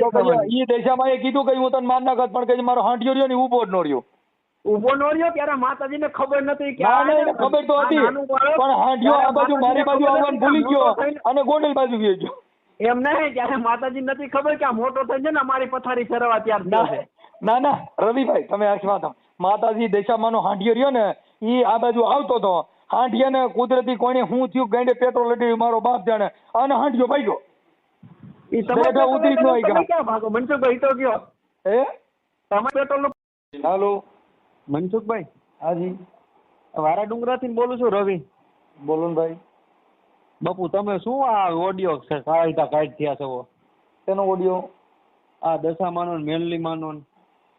ઈ દશામાં એ કીધું કે હું તને માર નાખત, પણ કે મારો હાંડિયો રહ્યો ને ઊભો જ ન રહ્યો. ઉભો ન રહ્યો ત્યારે માતાજીને ખબર નથી કે ખબર તો હતી, પણ હાંડિયો આ બાજુ મારી બાજુ આવવાનું ભૂલી ગયો અને ગોંડલ બાજુ ગયો ગયો. એમ નહીં, ત્યારે માતાજી નથી ખબર કે આ મોટો થઈ છે ને મારી પથારી ફેરવા ત્યાર થયો છે. ના રવિભાઈ તમે આખી વાત માતાજી દશામાનો હાંડિયો રહ્યો ને ઈ આ બાજુ આવતો હતો, હાંડિયાને કુદરતી કોઈને હું થયું ગાંડે પેટ્રોલ લડી મારો બાપ જાણે અને હાંડિયો ભાગ્યો. ઈ તમે ઉતરી જ ન ક્યાં ભાગો મનસુખભાઈ તો કયો તમે પેટ્રોલ નો. હાલો મનસુખભાઈ. હાજી વારા ડુંગરાથી બોલું છું રવિ. બોલો ને ભાઈ. બાપુ તમે શું આ ઓડિયો કાઢ થયા છો? તેનો ઓડિયો આ દશામાનો મેલડીમાનો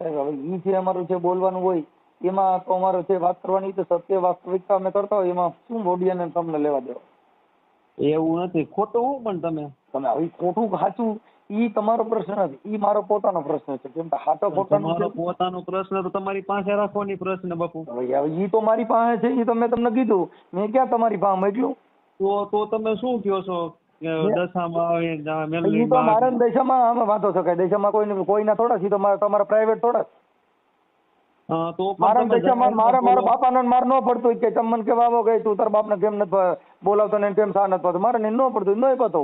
ઈ છે અમારું છે બોલવાનું હોય એમાં તો અમારો છે વાત કરવાની તો સત્ય વાસ્તવિકતા અમે કરતા હોય એમાં શું ઓડિયાને તમને લેવા દેવા? એવું નથી, ખોટું હું પણ તમે આવી ખોટું સાચું ઈ તમારો પ્રશ્ન નથી, ઈ મારો પોતાનો પ્રશ્ન છે. કેમ કે હાટો પોતાનો પ્રશ્ન તો તમારી પાસે રાખવાની પ્રશ્ન બાપુ. ઈ તો મારી પાસે છે, ઈ તો મેં તમને કીધું, મેં ક્યાં તમારી પાસે એટલું. તો તમે શું કહો છો દશામાં મારા દશામાં આમાં વાંધો શકાય? દશામાં કોઈના થોડા છે, તો તમારા પ્રાઇવેટ થોડા. મારા દશામાં મારા બાપાને માર ન પડતું કે તમને કેવા આવો કે તું તારા બાપને કેમ નથી બોલાવતો ને કેમ સા નથી પડતો, મારે ન પડતું ન પતો.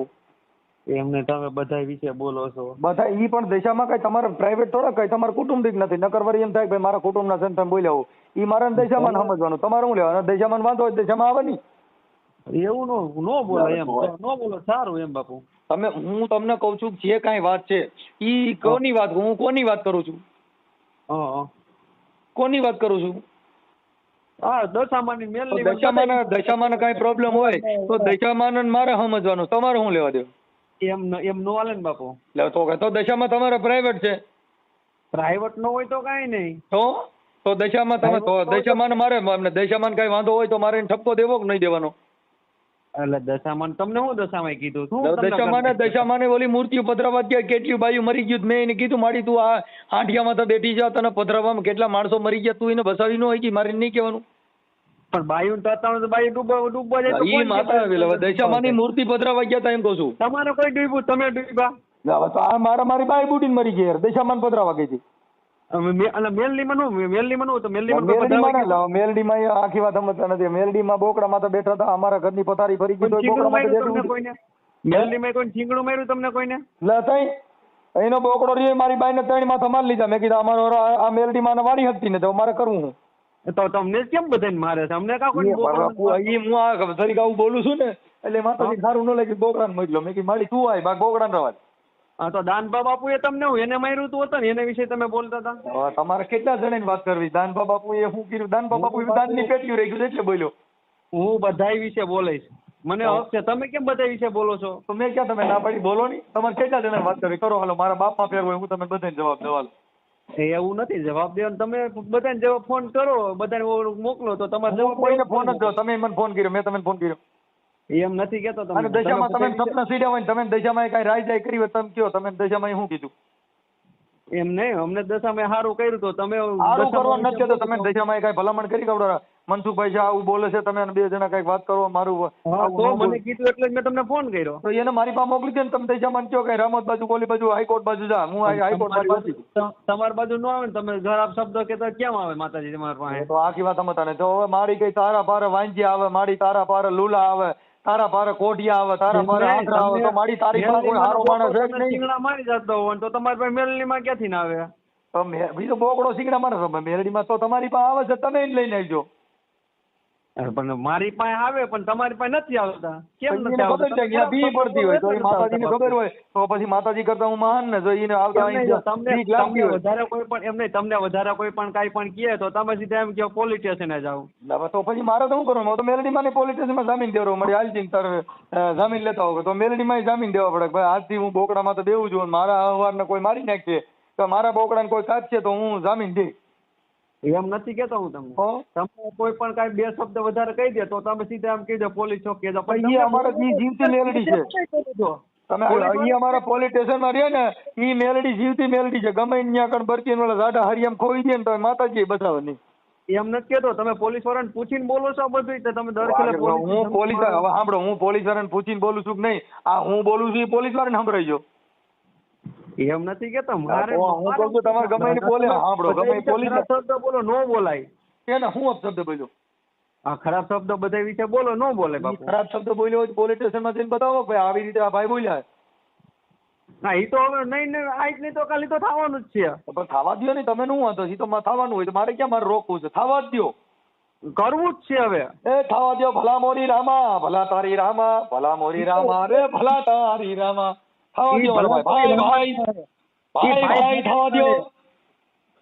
એમને તમે બધા વિશે બોલો છો બધા ઈ પણ દશામાં કઈ તમારે પ્રાઇવેટ થોડા કઈ તમારે કુટુંબિક નથી. નકર વળી એમ થાય કે મારા કુટુંબના છે તમે બોલ્યા ઈ મારા દશામાં સમજવાનું, તમારે શું લેવાનું? દશામાં વાંધો હોય દશામાં આવે નહીં. એવું નો બોલો, એમ નો બોલો, સારું એમ બાપુ. હું તમને કઉ છું જે કાંઈ વાત છે ઈ કોની વાત, હું કોની વાત કરું છું? કોની વાત કરું છું? હા દશામાની મેલની. દશામાને કાંઈ પ્રોબ્લેમ હોય તો દશામાને મારે સમજવાનું, તમારે શું લેવા દેવું? એમ નો હાલે ને બાપુ. તો દશામાં તમારે પ્રાઇવેટ છે. પ્રાઇવેટ નો હોય તો કાંઈ નહીં. તો દશામાં તમે દશામાં મારે દશામાં કાંઈ વાંધો હોય તો મારે ઠપકો દેવો કે નહીં દેવાનો? એટલે દશામાન તમને હું દશામાં કીધું દશામાને ઓલી મૂર્તિઓ પધરાવા ગયા, કેટલી બાયું મરી ગયું. મેં એને કીધું માડી તું આ હાંડિયામાં તો બેઠી જા, તને પધરાવામાં કેટલા માણસો મરી ગયા, તું એને બસાવી ન હોય કે મારે નહીં કહેવાનું? પણ બાયું તો બાયું ડૂબવા જાય. ઈ માતા દશામાની મૂર્તિ પધરાવા ગયા તા એમ કહું છું. તમારે કોઈ ડૂબ્યું, તમે ડૂબ્યા? તો આ મારી બાઈ બુડીને મરી ગઈ યાર, દશામાન પધરાવા ગઈ હતી. મેલડીમાં આખી વાત સમજતા નથી. મેલડીમાં બોકડામાં તો બેઠા હતા, અમારા ઘરની પથારી ફરી ગઈ. મેલડીમાં કોઈ છીંગડું માર્યું તમને કોઈને? એનો બોકડો રહ્યો મારી બાઈને 3 માથા મારી લીધા. મેં કીધું અમારો આ મેલડીમાં વાળી હતી ને તો મારે કરવું હું. તો તમને કેમ બધાને મારે છે? અમને કા કોઈ હું આ તરીકે આવું બોલું છું ને એટલે માતાજી સારું ન લાગ્યું, બોકડાને મોકલ્યો. મેં કીધું મારી તું આય બાકી બોકડાને રવા. હા તો દાનભા બાપુ એ તમને એને માર્યું તું હતું ને એને વિશે તમે બોલતા હતા. તમારે કેટલા જણાની વાત કરવી? દાનભા બાપુ એ શું કર્યું? દાનભા બાપુ દાનની પેટીયું રહી ગયું એટલે બોલ્યો. હું બધાય વિશે બોલીશ, મને હક છે. તમે કેમ બધા વિશે બોલો છો? તો મેં ક્યાં તમે ના પાડી? બોલો નહીં. તમારે કેટલા જણા વાત કરવી કરો? હાલો મારા બાપમાં ફેર હોય હું તમે બધાને જવાબ દેવા. એવું નથી જવાબ દેવાનો, તમે બધાને જવાબ ફોન કરો, બધાને મોકલો તો તમારે જવાબ. કોઈને ફોન જ દો. તમે મને ફોન કર્યો, મેં તમને ફોન કર્યો. એમ નથી કેતો તમે. દશામાં તમે સપના સીડ્યા હોય તમે દશામાં કઈ રાય કરી હોય તમે કયો, તમે દશામાં શું કીધું? એમ નહીં, અમને દશામાં સારું કર્યું તો તમે સારું કરવાનું નથી કહેતો. તમે દશામાં કઈ ભલામણ કરી કવડા મનસુખભાઈ છે આવું બોલે છે, તમે 2 જણા કઈક વાત કરો મારું. તો મને કીધું એટલે મેં તમને ફોન કર્યો. તો એને મારી પાસે મોકલી દે ને. તમે દશામાં કયો કઈ રામોદ બાજુ કોલી બાજુ હાઈકોર્ટ બાજુ જા. હું હાઈકોર્ટ બાજુ તમારી બાજુ ન આવે ને, તમે ખરાબ શબ્દ કહેતા કેમ આવે માતાજી તમારી પાસે? તો આખી વાત સમજતા ને. તો હવે મારી કઈ તારા પારે વાંજી આવે, મારી તારા પારે લુલા આવે, તારા પારે કોઢિયા આવે, તારા પારે આંકડા આવે, તો મારી તારી પાસે કોઈ હારો માણસ છે નહીં. સિંગડા મારી જતો હોય તો તમારી પાસે મેલડીમાં ક્યાંથી ના આવે? તો બીજો બોકડો સિંગડા મારે મેલડીમાં તો તમારી પાસે આવે છે, તમે જ લઈને આવજો. પણ મારી પાસે આવે પણ તમારી પાસે નથી આવતા. કેમ નથી આવતા? બી પડતી હોય તો માતાજીને ખબર હોય તો પછી માતાજી કરતા હું મહાન ને જો એને આવતા વધારે કોઈ પણ એમ નહીં, તમને વધારે કોઈ પણ કાંઈ પણ કહે તો તમે સીધા એમ કહો પોલીસ સ્ટેશને જાઓ. તો પછી મારે તો શું કરવાનું? તો મેલડીમાં પોલીસ સ્ટેશનમાં જામીન દેવો મળે. હાલજી તારે જામીન લેતા હોય તો મેલડીમાં જામીન દેવા પડે. ભાઈ આજથી હું બોકડામાં તો દેવું છું, મારા અવારને કોઈ મારી નાખશે તો મારા બોકડાને કોઈ કાઢશે તો હું જામીન દઈ. એમ નથી કેતો હું તમને. તમે કોઈ પણ કાંઈ 2 શબ્દ વધારે કહી દે તો તમે સીધા એમ કહી દો પોલીસ ચોકી જાઓ. અમારા જીવતી મેલડી છે. તમે અહીંયા અમારા પોલીસ સ્ટેશનમાં રહે ને ઈ મેલડી જીવતી મેલડી છે. ગમે ત્યાં કણ બરતી ઝાડા હરિયામ ખોઈ દે ને તો માતાજી બચાવે નહીં. એમ નથી કેતો. તમે પોલીસ વાળાને પૂછીને બોલો છો બધું? તમે દર ખેલે હું પોલીસ હવે સાંભળો, હું પોલીસ વાળાને પૂછીને બોલું છું કે નહીં? આ હું બોલું છું એ પોલીસ વાળાને સંભળાઈ ગયો. એમ નથી કેતો મારે હું કહું છું તમારે ગમે એને બોલે સાંભળો ગમે એ બોલી ખરાબ શબ્દ બોલો નો બોલાય. એને હું અપશબ્દ બોલ્યો? આ ખરાબ શબ્દ બધા વિશે બોલો નો બોલે બાપુ. ખરાબ શબ્દ બોલ્યો હોય પોલીસ સ્ટેશનમાં જઈને બતાવો ભાઈ આવી રીતે આ ભાઈ બોલ્યા. ના એ તો હવે નહીં આજ નહીં તો કાલે તો થવાનું જ છે. પણ થવા દો ને તમે શું વાંધો છે? તો થવાનું હોય તો મારે ક્યાં મારે રોકવું છે? થવા જ દો. કરવું જ છે હવે. એ થવા દો. ભલા મોરી રામા ભલા તારી રામા ભલા મોરી રામા રે ભલા તારી રામા. થવા દો ભાઈ ભાઈ ભાઈ ભાઈ થવા દો.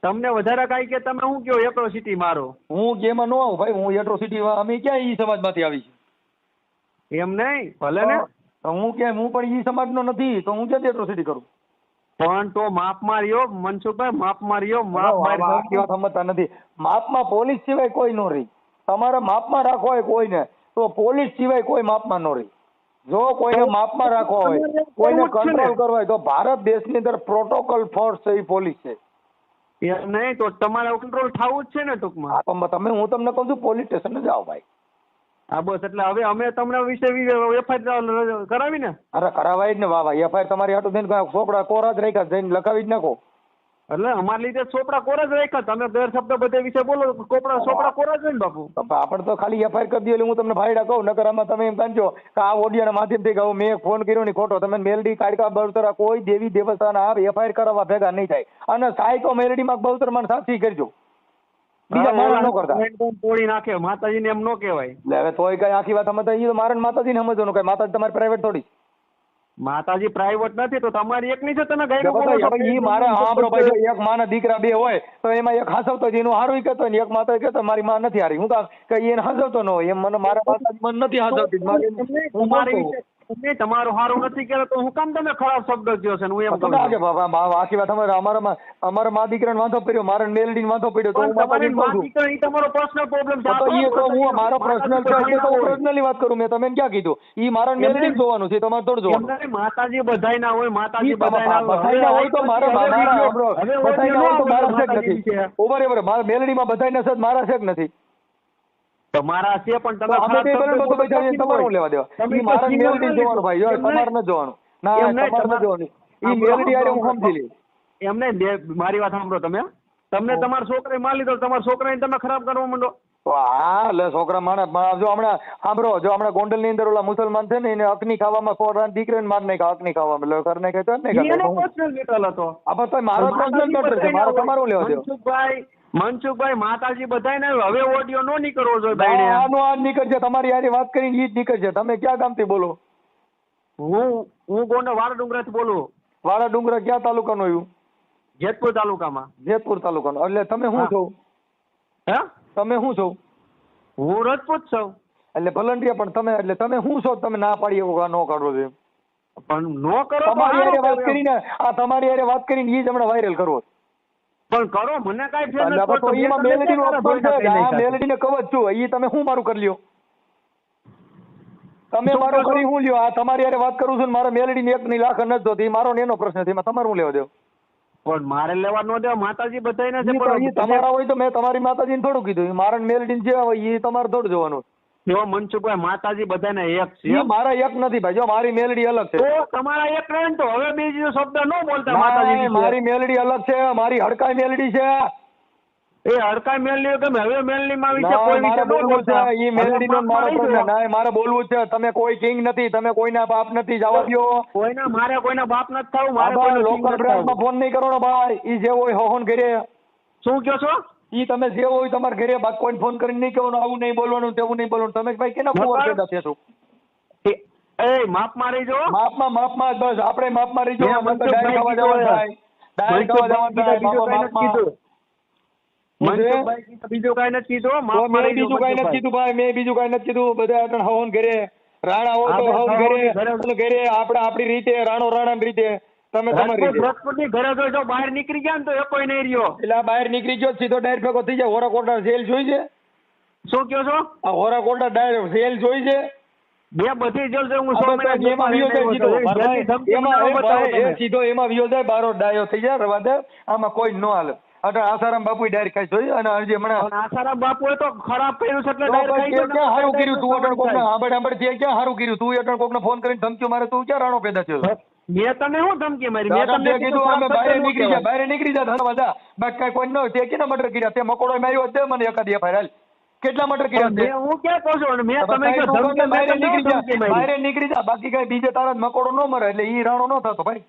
તમને વધારે કાંઈ કે તમે શું કયો એટ્રોસિટી મારો? હું ગેમાં ન આવું ભાઈ. હું એટ્રોસિટી અમે ક્યાં ઈ સમાજમાંથી આવી છે? એમ નહીં ભલે ને. હું ક્યાં હું પણ ઈ સમાજનો નથી તો હું ક્યાં એટ્રોસિટી કરું? પણ તો માપ માર્યો મનસુખભાઈ, માપ માર્યો. આખી વાત સમજતા નથી. માપમાં પોલીસ સિવાય કોઈ નો રહી. તમારે માપમાં રાખવા હોય કોઈને તો પોલીસ સિવાય કોઈ માપમાં નો રહી. જો કોઈને માપમાં રાખવા હોય, કોઈને કંટ્રોલ કરવા હોય તો ભારત દેશની અંદર પ્રોટોકોલ ફોર્સ છે એ પોલીસ છે. એમ નહીં તો તમારે કંટ્રોલ થવું જ છે ને ટૂંકમાં. તમે હું તમને કહું છું પોલીસ સ્ટેશન જાઓ ભાઈ. હા બસ એટલે હવે અમે તમને વિશે એફઆઈઆર કરાવી ને. અરે કરાવાય જ ને. વાહ વાહ એફઆઈઆર તમારી હાટું થઈને ચોપડા કોરા જ રાખ્યા જઈને લખાવી જ નાખો. એટલે અમારા લીધે ચોપડા કોરા જ રાખ્યા. તમે ગેરશબ્દ બધે વિશે બોલો ચોપડા કોરા જ ને બાપુ. આપણે તો ખાલી એફઆઈઆર કરી દઈએ એટલે હું તમને ફાયડા કહું. નકર આમાં તમે એમ કાંચો કે આ ઓડિયાના માધ્યમથી કહું મેં ફોન કર્યો ને ખોટો. તમે મેલડી કાઢકા બળતરા કોઈ દેવી દેવસ્થાન આ એફઆઈઆર કરાવવા ભેગા નહીં થાય. અને સાયકો મેલડીમાં બળતરમાં સાચી કરજો. બીજા માણસ ન કરતા તોડી નાખે માતાજીને એમ ન કહેવાય. એટલે હવે તોય કઈ આખી વાત સમજતા એ મારે માતાજીને સમજવાનું કઈ માતાજી તમારી પ્રાઇવેટ થોડી. માતાજી પ્રાઇવેટ નથી તો તમારી એકની છે. તમે ઈ મારે સાંભળો ભાઈ એક માના દીકરા બે હોય તો એમાં એક હાસવતો એનું હારું કહેતો ને એક માતા કહેતો મારી માં નથી હારી. હું કામ કે એને હાસવતો ન હોય એમ મને મારા માતાજી મને નથી હાસવતી. તમારું હારું નથી કહેતો તો હું કામ તમે ખરાબ શબ્દ કહ્યો છે? હું એમ કહું આખી વાત અમારા મા દીકરાને વાંધો પડ્યો મારા મેલડીને વાંધો પડ્યો તો હું માતાજીને કહું છું તમારો પર્સનલ પ્રોબ્લેમ છે. તો હું મારો પર્સનલ છે એટલે તો હું પર્સનલી વાત કરું. મેં તમે ક્યાં કીધું? ઈ મારા મેલડીને જોવાનું છે તમારે થોડું જોવાનું. માતાજી બધાય ના હોય. માતાજી બધાય ના હોય તો મારા બધાય ના હોય તો મારા શેક નથી. બરાબર મારા મેલડીમાં બધાય ના છે મારા શેક નથી. તમારા છે પણ તમે તમારું લેવા દેવા. ઈ મારા મેલડી જોવાનું ભાઈ તમારે ન જોવાનું. ના તમારે ન જોવાનું. ઈ મેલડી આરે હું સમજી લઈ. એમને મારી વાત સાંભળો. તમને તમારા છોકરાએ માર લીધો તમારા છોકરાને તમે ખરાબ કરવા માંડો. હા એટલે છોકરા માણસ જો હમણાં સાંભળો જો હમણાં ગોંડલ ની અંદર ઓલા મુસલમાન છે ને એને અગ્નિ ખાવામાં છોકરા દીકરીને માર નાખ્યા. અગ્નિ ખાવામાં એટલે ઘર ને કહેતો ને મારો પર્સનલ મેટર છે. મારે તમારું લેવા દેવો. મનસુખભાઈ માતાજી બધાય ને હવે ઓડિયો નો નીકળવો જોઈએ. આનો આ નીકળશે. તમારી યારી વાત કરીને ઈ જ નીકળશે. તમે ક્યાં ગામથી બોલો? હું ગોંડલ વાળા ડુંગરા થી બોલું. વાળા ડુંગરા ક્યાં તાલુકાનો આવ્યું? જેતપુર તાલુકામાં. જેતપુર તાલુકાનો. એટલે તમે શું છો? હે તમે શું છો? હું રાજપૂત છું. એટલે ભલંડિયા પણ તમે એટલે તમે શું છો? તમે ના પાડી એવું ન કાઢો છો પણ નો કરો. તમારી યારે વાત કરીને આ તમારી યારે વાત કરીને ઈ જ હમણાં વાયરલ કરવો. પણ કરો મને કાઈ ફેર નથી પડતો. એમાં મેલેડીનો અપમાન છે. આ મેલેડીને કવચ છું. ઈ તમે શું મારું કરી લ્યો? તમે મારો કરી હું લ્યો? આ તમારી યારે વાત કરું છું ને મારા મેલેડીને એક ની લાખ નથી જોતી. મારો ને એનો પ્રશ્ન છે. એમાં તમારું લેવા દેવ. પણ મારે લેવા ન દેવા. માતાજી બધાને છે. તમારા હોય તો મેં તમારી માતાજીને થોડું કીધું. મારા મેલેડીને જે હોય એ તમારે થોડું જોવાનું. જો મનસુખભાઈ માતાજી બધાને એક છે. મારા એક નથી ભાઈ. જો મારી મેલડી અલગ છે. તો તમારા એક રહે તો હવે બીજો શબ્દ ન બોલતા. માતાજી મારી મેલડી અલગ છે. મારી હડકાઈ મેલડી છે. એ હડકાઈ મેલડી ગમે. હવે મેલડી માં વિશે કોઈ વિશે બોલવું છે. ઈ મેલડી નો મારો પ્રશ્ન ના. મારે બોલવું છે. તમે કોઈ કિંગ નથી. તમે કોઈના બાપ નથી. જવા દો. કોઈના મારે કોઈના બાપ નથી થવું. મારે લોકલ બ્રાન્ચમાં ફોન નહીં કરવાનો ભાઈ. ઈ જે હોય હોન ઘરે. શું કહો છો? ઈ તમે જે હોય તમારા ઘરે બાદ કોઈ ફોન કરીને નહીં કહેવાનું આવું નહીં બોલવાનું તેવું નહીં બોલવાનું. તમે ભાઈ કેના ફોન પેદા થયા છો? એ માપ મારી જો. માપમાં બસ આપણે માપમાં રહી જો. ડાયરેક્ટ ખાવા જવાનું થાય. ડાયરેક્ટ ખાવા જવાનું થાય. બીજું કઈ નથી કીધું. મેં બીજું કઈ નથી કીધું ભાઈ. મેં બીજું કઈ નથી કીધું. બધા અટણ હવન ઘરે રાણા હોય તો હવન ઘરે આપણે આપણી રીતે રાણો રાણા રીતે. તમે તમારી રાજકોટની ઘરે જો બહાર નીકળી ગયા ને તો એ કોઈ નહીં રહ્યો. એટલે બહાર નીકળી ગયો સીધો ડાયરેક્ટ ભેગો થઈ જાય. હોરાકોટા જેલ જોઈ છે? શું કહો છો? આ હોરાકોટા ડાયરેક્ટ જેલ જોઈ છે? બે બધી જેલ છે. હું એમાં વિયો જાય સીધો એમાં વિયો જાય. બારો ડાયો થઈ જાય. રવા દે. આમાં કોઈ ન હાલે. આસારામ બાપુ ડાયરેક્ટ ખાઈ જોઈ. અને હજી હમણાં આસારામ બાપુ તો ખરાબ કર્યું છે એટલે ડાયરેક્ટ ક્યાં સારું કર્યું તું? અટણ કોક સાંભળ સાંભળ ક્યાં સારું કર્યું તું? અટણ કોક ને ફોન કરીને ધમકીઓ મારે તું ક્યાં રાણો પેદા થયો? મેં તને શું ધમકી મારી? મેં દાદા, તમને તે કીધું અમે સાફ બહાર સત્ય નીકળી જા, કહેવાય. બહાર નીકળી જા, ધનવા જા. બાકી કાંઈ કોઈ ન, તે કેના મર્ડર કર્યા? તે મકોડો માર્યો દે મને એકાદી FIR હાલ. કેટલા મર્ડર કર્યા પણ તે? મેં હું ક્યાં કહું છું? અને મેં તમે ભાઈ, કીધું તું ધમકી, ગમે મેં બહાર તમને નીકળી જા, ધમકી મારી. બહાર નીકળી જા. બાકી કાંઈ બીજે તારા જ મકોડો ન મરે એટલે ઈ રાણો ન થતો ભાઈ.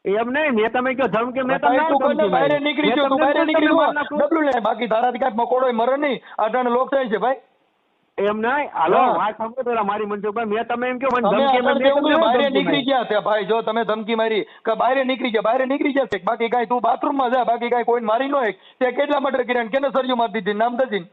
એમ નહીં, મેં તમે કહ્યું ધમકી, મેં તમને ભાઈ, તું ધમકી ગમે બહાર મારી. નીકળી મેં ગયો, તું તમને બહાર તમે નીકળી માર ગયો. નાખું. ડબલું લે, બાકી તારાથી કાંઈ મકોડો મરે નહીં. અટાણે લોક થાય છે ભાઈ. એમ નહીં, હાલો હા. વાત સાંભળો પેલા મારી મનસુખભાઈ. મેં તમે એમ કહો મને તમે ધમકી અત્યારે મારી, મેં કેવું તમને કે બહાર ધમકી નીકળી મારી. ગયા છે ભાઈ. જો તમે ધમકી મારી કે બહાર નીકળી ગયા, બહાર નીકળી જશે. બાકી કાંઈ તું બાથરૂમમાં જા, બાકી કાંઈ કોઈ મારી ન એક. તે કેટલા મર્ડર કર્યા ને કેને સરિયું મારી દીધી નામ દજી.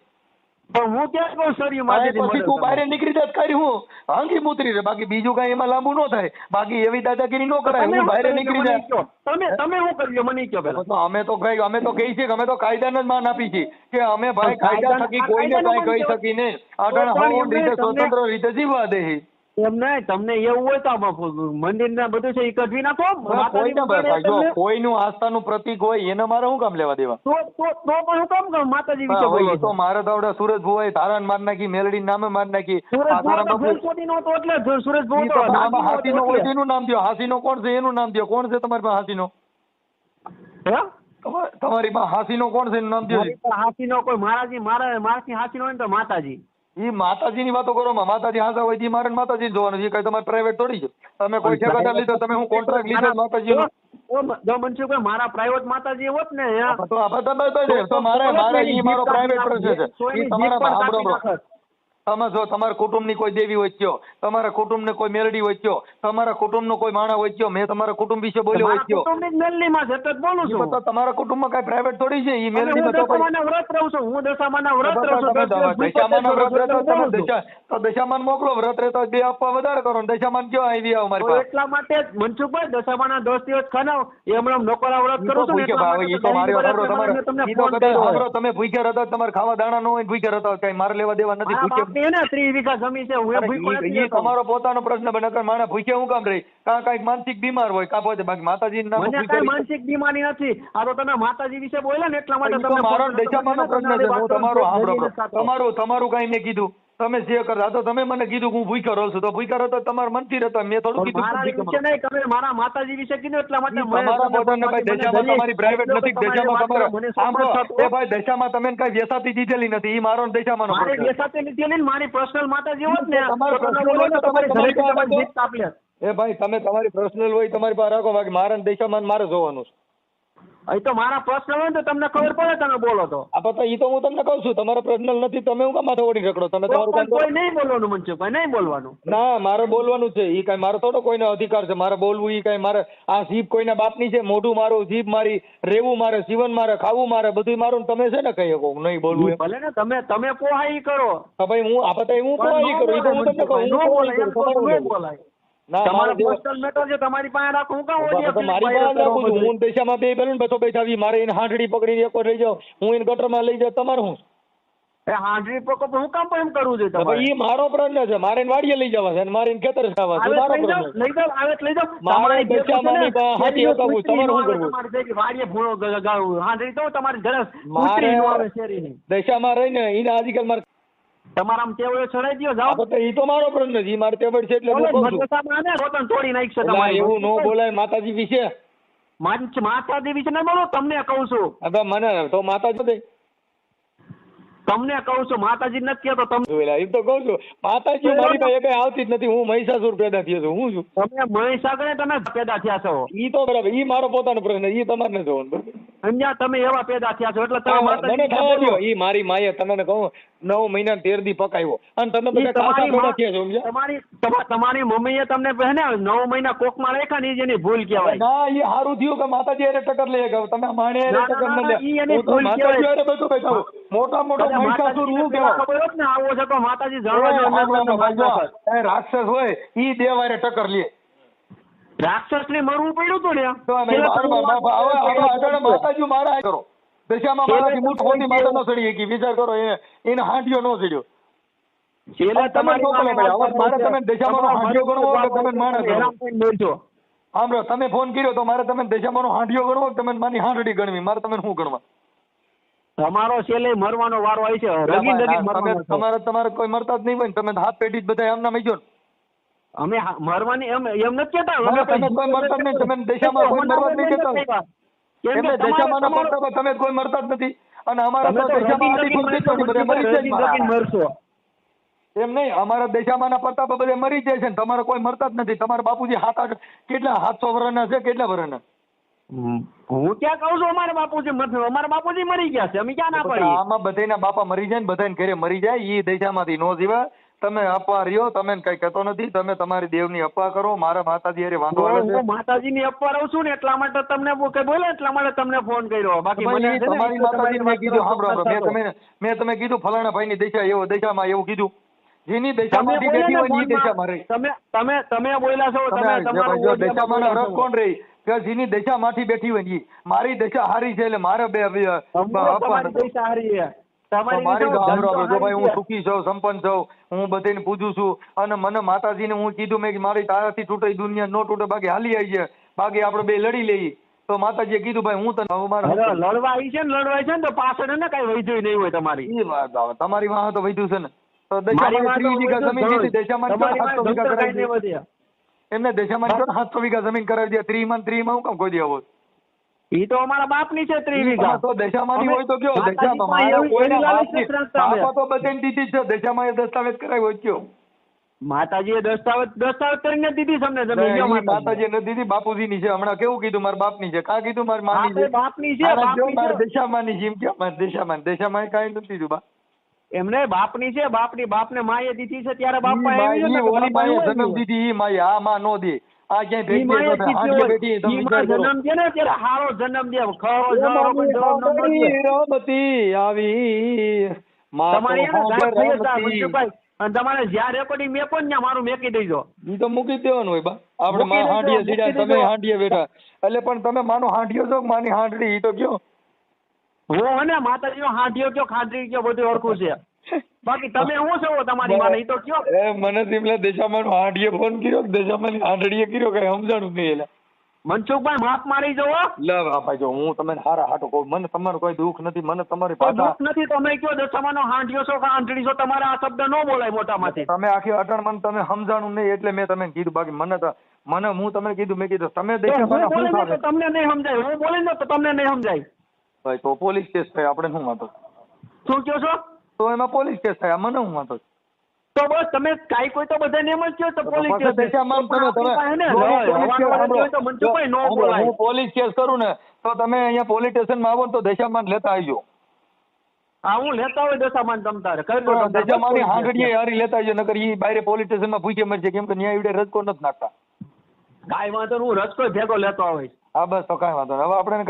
પણ હું ક્યાં કહું સરિયું મારી દીધી પછી મર્ડર તું બહાર કરવા? નીકળી જાય કરી હું હાંગી મુતરી રે. બાકી બીજું કાંઈ એમાં લાંબુ ન થાય. બાકી એવી દાદાગીરી ન કરાય. તમે હું બહાર શું નીકળી કર્યું મને જાય. કહો. તમે શું કર્યું મને કહો પેલા. તો અમે તો કઈ, અમે તો કહી છીએ કે અમે તો કાયદાને જ માન આપી છીએ કે અમે ભાઈ કાયદા થકી કોઈને કાંઈ કહી શકી નહીં. અટાણે હવન રીતે સ્વતંત્ર રીતે જીવવા દે. એમ નહીં, તમને એવું હોય તો મંદિર ના બધું છે એ કઢવી નાખો. કોઈને ભાઈ, જો કોઈનું આસ્થાનું પ્રતીક હોય એને મારે શું કામ લેવા દેવા? તો પણ હું કામ કહું માતાજી વિશે બોલો બોલીએ તો મારે તો આવડે સુરજ ભુવાએ ધારણ માર નાખી, મેલડી નામે માર નાખી. સુરજ આસારામ ભુવા તો બાપુ- ફૂલસોટી નો હતો એટલે જ સુરજ ભુવા ઈ તો તો આમાં નાગી નો હાથીનો હતો હોય એટલે. તેનું નામ દ્યો. હાથીનો કોણ છે એનું નામ દ્યો. કોણ છે તમારી પાસે હાથીનો? હે? તમારી પાસે હાથીનો કોણ છે એનું નામ દ્યો. મારી પાસે હાથીનો કોઈ મારાથી હાથીનો હોય ને તો માતાજી. ઈ માતાજીની વાતો કરો માં. માતાજી હાંસા હોય ઈ મારે માતાજી જોવાનું. એ કઈ તમારે પ્રાઇવેટ થોડી છે. તમે કોઈ ઠેકેદાર લીધો, તમે હું કોન્ટ્રાક્ટ લીધો માતાજીનો? જો મનસુખભાઈ મારા પ્રાઇવેટ માતાજી હોત ને તો આ બધા તો મારે ઈ મારો પ્રાઇવેટ પ્રશ્ન છે. ઈ તમારા સાંભળો. તમે જો તમારા કુટુંબની કોઈ દેવી હોય કયો, તમારા કુટુંબને કોઈ મેલડી હોય કયો, તમારા કુટુંબનો કોઈ માણસ હોય કયો, મેં તમારા કુટુંબ વિશે બોલ્યો હોય કયો. મેલડીમાં છે તો જ બોલું છું. તો તમારા કુટુંબમાં કઈ પ્રાઇવેટ થોડી છે. ઈ અને મેલડીમાં હું તો કોઈ દશામાના વ્રત રહું છું. હું દશામાના વ્રત રહું છું. દશામાના વ્રત રહેતો તમે બોલું છું. તો દશામાન મોકલો. વ્રત રહેતો બે આપવા વધારે કરો ને દશામાન કયો આવી આવો મારી તો પાસે. એટલા માટે જ મનસુખભાઈ દશામાના 10 દિવસ ખાનાવ એ હમણાં નોકરા વ્રત કરું છું ને એટલા માટે ઈ તો મારી વાત સાંભળો. તમારે તમારે તમને ઈ તો ફોન કદાચ કર્યો. સાંભળો, તમે ભૂખ્યા હતા, તમારે ખાવા દાણા ન હોય, ભૂખ્યા હતા, કઈ મારે લેવા દેવા નથી. મારા ભૂખ્યા બાપની હે ને 30 વીઘા જમીન છે. હું એ ભૂખ્યો નથી ઈ રહેતો. તમારો પોતાનો પ્રશ્ન બને કે માણસ ભૂખ્યા હું કામ રહી? કાંઈક માનસિક બીમાર હોય કાં પોતે. બાકી માતાજી નામ મને કઈ માનસિક બીમારી નથી. આ તો તમે માતાજી વિશે બોલ્યા ને એટલા માટે તમને મારો ફોન કર્યો. દશામાનો પ્રશ્ન છે. હું તમારો સાંભળો. તમારું કઈ મેં કીધું, તમે જે કરતા તો તમે મને કીધું કે હું ભૂખ્યો રહું છું. તો ભૂખ્યો રહો તો તમારા મનથી રહેતો. મેં થોડું કીધું મારા ભૂખ્યો વિશે નહીં, તમે મારા માતાજી વિશે કીધું એટલા માટે તમારા પોતાને ભાઈ દશામાં તમારી પ્રાઇવેટ નથી. દશામાં તમારે સાંભળો એ ભાઈ દશામાં તમે કઈ વેસાતી દીધેલી નથી. ઈ મારો દશામાનો મારી પ્રશ્ન. દેશાતે લીધેલી ને મારી પર્સનલ માતાજી હોત ને તમારો તો તમે personal બોલો ને હોય તો તમારી તમારી ઘરેથી પાસે તમારી જીત કાપી લે. એ ભાઈ તમે તમારી પર્સનલ હોય તમારી પાસે રાખો. બાકી મારા દશામાં મારે જોવાનું છે. અહીં તો મારા પર્સનલ હોય ને તો તમને ખબર પડે તમે બોલો તો. આ પતા ઈ તો હું તમને કહું છું તમારા પર્સનલ નથી. તમે હું કામ માથે ઓડી રખડો? તમે તો તમારું કામ પણ કરો. કોઈ નહીં બોલવાનું મનસુખભાઈ, નહીં બોલવાનું. ના મારે બોલવાનું છે. ઈ કઈ મારો થોડો કોઈનો અધિકાર છે મારે બોલવું? ઈ કઈ મારે આ જીભ કોઈના બાપની છે? મોઢું મારું, જીભ મારી, રહેવું મારે, જીવન મારે, ખાવું મારે, બધું મારું ને તમે છે ને કઈ શકો નહીં બોલવું એમ? ભલે ને તમે પોહા ઈ કરો. તો ભાઈ હું આ પતા હું કોણ ઈ કરું? ઈ તો હું તમને કહું હું કોણ ઈ કરું? તમારું ન બોલાય. ના તમારા મારે પર્સનલ મેટર છે તમારી પાસે રાખો. હું કામ ઓડિયો મારી પાસે રાખું છું. હું દશામાં બે બેલું બસો બેઠાવી મારે એને હાંડડી પકડીને એક વાર લઈ જાઉં, હું એને ગટરમાં લઈ જાઉં. તમારું શું? એ હાંડરી પકો હું કામ પણ એમ કરવું જોઈએ તો તમારે? ભાઈ ઈ મારો પ્રશ્ન છે. મારે એને વાડીએ લઈ જવા છે અને મારે એને ખેતર જવા છે. મારો લઈ જાઓ, પ્રશ્ન છે. લઈ જાઓ, આવે તો લઈ જાઓ. મારે તમારી જે દશામાની છે ને, હાથી શેરીનું હકાવું. કૂતરી તમારે નો શું આવે, કરવું? તમારી જે વાડીએ ભૂણો ગાવું હાંડરી તો તમારી ઘરે મારે કૂતરી નો આવે શેરીની. દશામાં રહીને એને આજકાલ મારે તમારા આમ ટેવડે ચડાઈ દ્યો, જાઓ. આ તો ઈ તો મારો પ્રશ્ન છે. ઈ મારે તેવડ છે એટલે હું બોલો, કહું છું. મદ્રસામાં આને રોટણ તોડી નાખશે એટલે તમારી. એવું ન બોલાય માતાજી વિશે. માતાજી વિશે નહીં બોલો, તમને કહું છું. હવે મને તો માતાજી દે તમને કહું છું, માતાજી નથી કહેતો. તમે એમ તો કહું છું માતાજી મારી પાસે કઈ આવતી જ નથી. હું મહિષાસુર પેદા થયો છું. હું છું તમે મહીસાગરે તમે પેદા થયા છો. ઈ તો બરાબર. ઈ મારો પોતાનો પ્રશ્ન. ઈ તમારે નથી જોવાનું બરાબર. સમજ્યા? તમે એવા પેદા થયા છો એટલે તમે મને માતાજી થવા વિશે દો. બોલો. ઈ મારી માએ તમને કહું 9 મહિના 13 દી પકાવ્યો અને તમે ઈ બધા ખાસા તમારી પેદા થયા છો. સમજ્યા? તમારી મમ્મીએ તમને હે ને 9 મહિના કોકમાં રાખ્યા ને ઈ જ એની ભૂલ કહેવાય. ના ઈ સારું થયું કે માતાજી હારે ટક્કર લઈ ગયા. તમે માણે હારે ના, ટક્કર ના, ન ના, લે. ઈ એની હું તો ભૂલ માતાજી કહેવાય. હારે બધું બેઠા છું. મોટા મોટો કદાચ મહિષાસુર માતાજીને હું પેલા કહેવાય. ખબર હોત ને આવો છે તો માતાજી જાણવા દો, એમને તમને મારી નાખત. એ રાક્ષસ હોય ઈ દેવ હારે ટક્કર લે. રાક્ષસને મરવું પડ્યું હતું ને. તો અમે હવે આગળ માતાજી મારા કરો. દશામાં મારાથી મૂઠ ખોટી માતા ન સડી ગઈ. વિચાર કરો એને હાંડિયો ન સડ્યો. છેલ્લે તમારી મોકલો ભાઈ. હવે મારે તમે દશામાનો હાંડિયો ગણવો કે તમે માણસ ગણવો? હેરાન થઈને બોલજો. સાંભળો તમે ફોન કર્યો તો મારે તમે દશામાનો હાંડિયો ગણવો કે તમે મારી હાંડડી ગણવી? મારે તમે શું ગણવા? તમારો છેલ્લે મરવાનો વારો આવી છે. રગીન રગીન મરવાનો છે. તમારે કોઈ મરતા જ નહીં હોય ને. તમે હાથ પેઢી જ બધા એમના મઈ ગયો ને. અમે મરવાની એમ નથી કહેતા. તમે કોઈ મરતા જ નહીં, તમે દશામાં કોઈ મરવા જ નહીં કહેતા. એમને દશામાના પડતા તમે કોઈ મરતા જ નથી. અને અમારા તો દશામાં આડી ખુરશી જ નથી, બધા મરી જાય છે. મરશો એમ નહીં, અમારા દશામાના પડતા બધે મરી જાય છે ને તમારે કોઈ મરતા જ નથી. તમારા બાપુજી 7-8 કેટલા 700 વર્ષના છે, કેટલા વર્ષના? હું ક્યાં કહું છું અમારા બાપુજી મરી ગયા છે, અમે ક્યાં ના પાડીએ? આમાં બધાના બાપા મરી જાય ને બધાને ઘરે મરી જાય, ઈ દશામાંથી નો જીવા. તમે અપવા રહ્યો, તમે કઈ કહેતો નથી. તમે તમારી દેવની અપવા કરો, મારા માતાજી હારે વાંધો આવે છે. હું માતાજીની અપવા રહું છું ને એટલા માટે તમને કઈ બોલે એટલા માટે તમને ફોન કર્યો. બાકી મને તમારી માતાજીને મેં કીધું, સાંભળો, મેં તમે કીધું ફલાણા ભાઈની દશા એવો, દશામાં એવું કીધું. જેની દશામાંથી બેઠી હોય ઈ દશામાં રહી. તમે બોલ્યા છો. દશામાં હરફ કોણ રહી કે જેની દશામાંથી બેઠી હોય ઈ. મારી દશા હારી છે એટલે મારે દશા હારી છે. મારી જો ભાઈ હું સુખી છું, સંપન્ન છું, હું બધાને પૂજું છું. અને મને માતાજીને હું કીધું મેં મારી તારાથી તૂટે દુનિયા નો તૂટે, બાકી હાલી આવી છે, બાકી આપણે બે લડી લઈએ. તો માતાજીએ કીધું ભાઈ હું તને લડવા આવી છે ને તો પાછળ ને કઈ વૈધું નહીં હોય તમારી. તમારી વાહ તો વૈધું છે ને. તો દશામાં 30 વીઘા જમીન લીધી, દશામાં 700 વીઘા કરાવી દીધી. એમને દશામાં 700 વીઘા જમીન કરાવી દે. 30 માં હું કામ કોઈ દે આવો? ઈ તો અમારા બાપની છે 30 વીઘા. તો દશામાંની હોય તો કયો? દશામાં મારા કોઈના બાપા તો બધાને દીધી છે. દશામાં એ દસ્તાવેજ કરાવ્યો હોય કયો? માતાજીએ દસ્તાવેજ કરીને દીધી તમને જમીન. માતાજીએ નથી દીધી, બાપુજીની છે. હમણાં કેવું કીધું મારા બાપની છે? કાં કીધું મારી માની છે? બાપની છે. મારા દશામાંની છે એમ કયો? મારા દશામાં કાંઈ નથી દીધું બા. એમને બાપની છે. બાપને માએ દીધી છે ત્યારે બાપા જન્મ દીધી. ઈ માએ આ માં નો દે. આ ક્યાંય જન્મ દે ને ત્યારે હારો જન્મ દે. રમતી આવી અને તમારે જ્યાં રેકોર્ડિંગ મેકો ને મારું મેકી દેજો. ઈ તો મૂકી દેવાનું હોય બા. આપણે માં હાંડીએ સીડા, તમે હાંડીએ બેઠા. એટલે પણ તમે માનો હાંડીયો છો, માની હાંડડી, ઈ તો કયો? હું ને માતાજીનો હાંડીયો કયો, ખાંડરી કયો, બધું ઓળખું છે. બાકી તમે શું છો તમારી માને ઈ તો કયો? મને સિમલા દશામાં હાંડીએ ફોન કર્યો, દશામાં હાંડડીએ કર્યો, કઈ સમજાણું નહીં. એટલે મનસુખભાઈ માફ મારી જવો. લે ભાઈ જો હું તમને હારા હાટો કહું, મને તમારું કોઈ દુઃખ નથી. મને તમારી દુઃખ નથી. તમે કયો દશામાનો હાંડિયો છો કે હાંડડી છો, તમારે આ શબ્દ ન બોલાય મોટામાંથી. તમે આખી અટણ મને તમે સમજાણું નહીં એટલે મેં તમને કીધું. બાકી મને હું તમને કીધું, મેં કીધું તમે દશામાનો તમને નહીં સમજાય. હું બોલીને તો તમને નહીં સમજાય. ભાઈ તો પોલીસ કેસ થાય, આપણે શું વાંધો? શું કહો છો? તો એમાં પોલીસ કેસ થાય, મને શું વાંધો? તો બસ તમે કાઈ કોઈ તો બધાને એમ જ કહો તો પોલીસ કેસ. હું પોલીસ કેસ કરું ને તો તમે અહીંયા પોલીસ સ્ટેશનમાં આવો ને તો દશામાન લેતા આવજો. હા હું લેતા હોય દશામાન તમ તારે દશામાની હાંડડીએ હારી લેતા આવજો, નકર ઈ બહાર પોલીસ સ્ટેશનમાં ભૂખે મરશે, કેમ કે ન્યાય વિડે રજકો નથી નાખતા. કાઈ વાંધો હું રજકો ભેગો લેતો હોય. હા બસ તો કાઈ વાંધો. હવે આપણે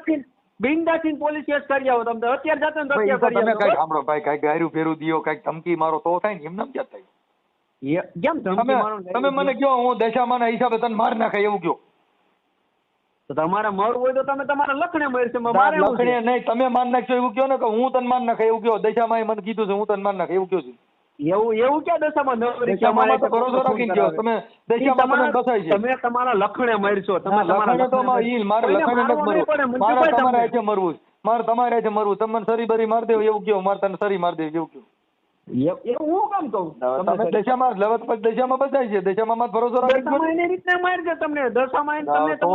કઈ બિંદાસીન પોલીસ કેસ કરી આવો. તમે અત્યારે જાતે ને અત્યારે કરી તમે કઈ સાંભળો ભાઈ, કઈ ગાયરું ફેરું દિયો, કઈક ધમકી મારો તો થાય ને, એમ નામ ક્યાં થાય? કેમ ધમકી મારો? તમે મને કહો હું દશામાના હિસાબે તને માર નાખાય એવું કહો. તો તમારે મરવું હોય તો તમે તમારા લખણે મરશે. લખણે નહીં, તમે માર નાખશો એવું કહો ને, કે હું તને માર નાખાય એવું કહો. દશામાં મને કીધું છે હું તને માર નાખાય એવું કહો છું. એવું ક્યાં દશામાં ભરોસો રાખીને કહો તમે. દશામાં કસાય છે. તમે તમારા લખણે મરશો. તમે લખણે તો મારે લખણે નથી મરવું. મારે તમારે છે મરવું. મારે તમારે છે મરવું. તમે સરી બરી માર દેવ એવું કહો. મારે તને સરી માર દેવ એવું કહો. એવું હું કામ કહું? તમે દશામાં લવત પછી દશામાં બચાય છે. દશામાં ભરોસો રાખીને એની રીતના મારજો તમને. દશામાં તમને તો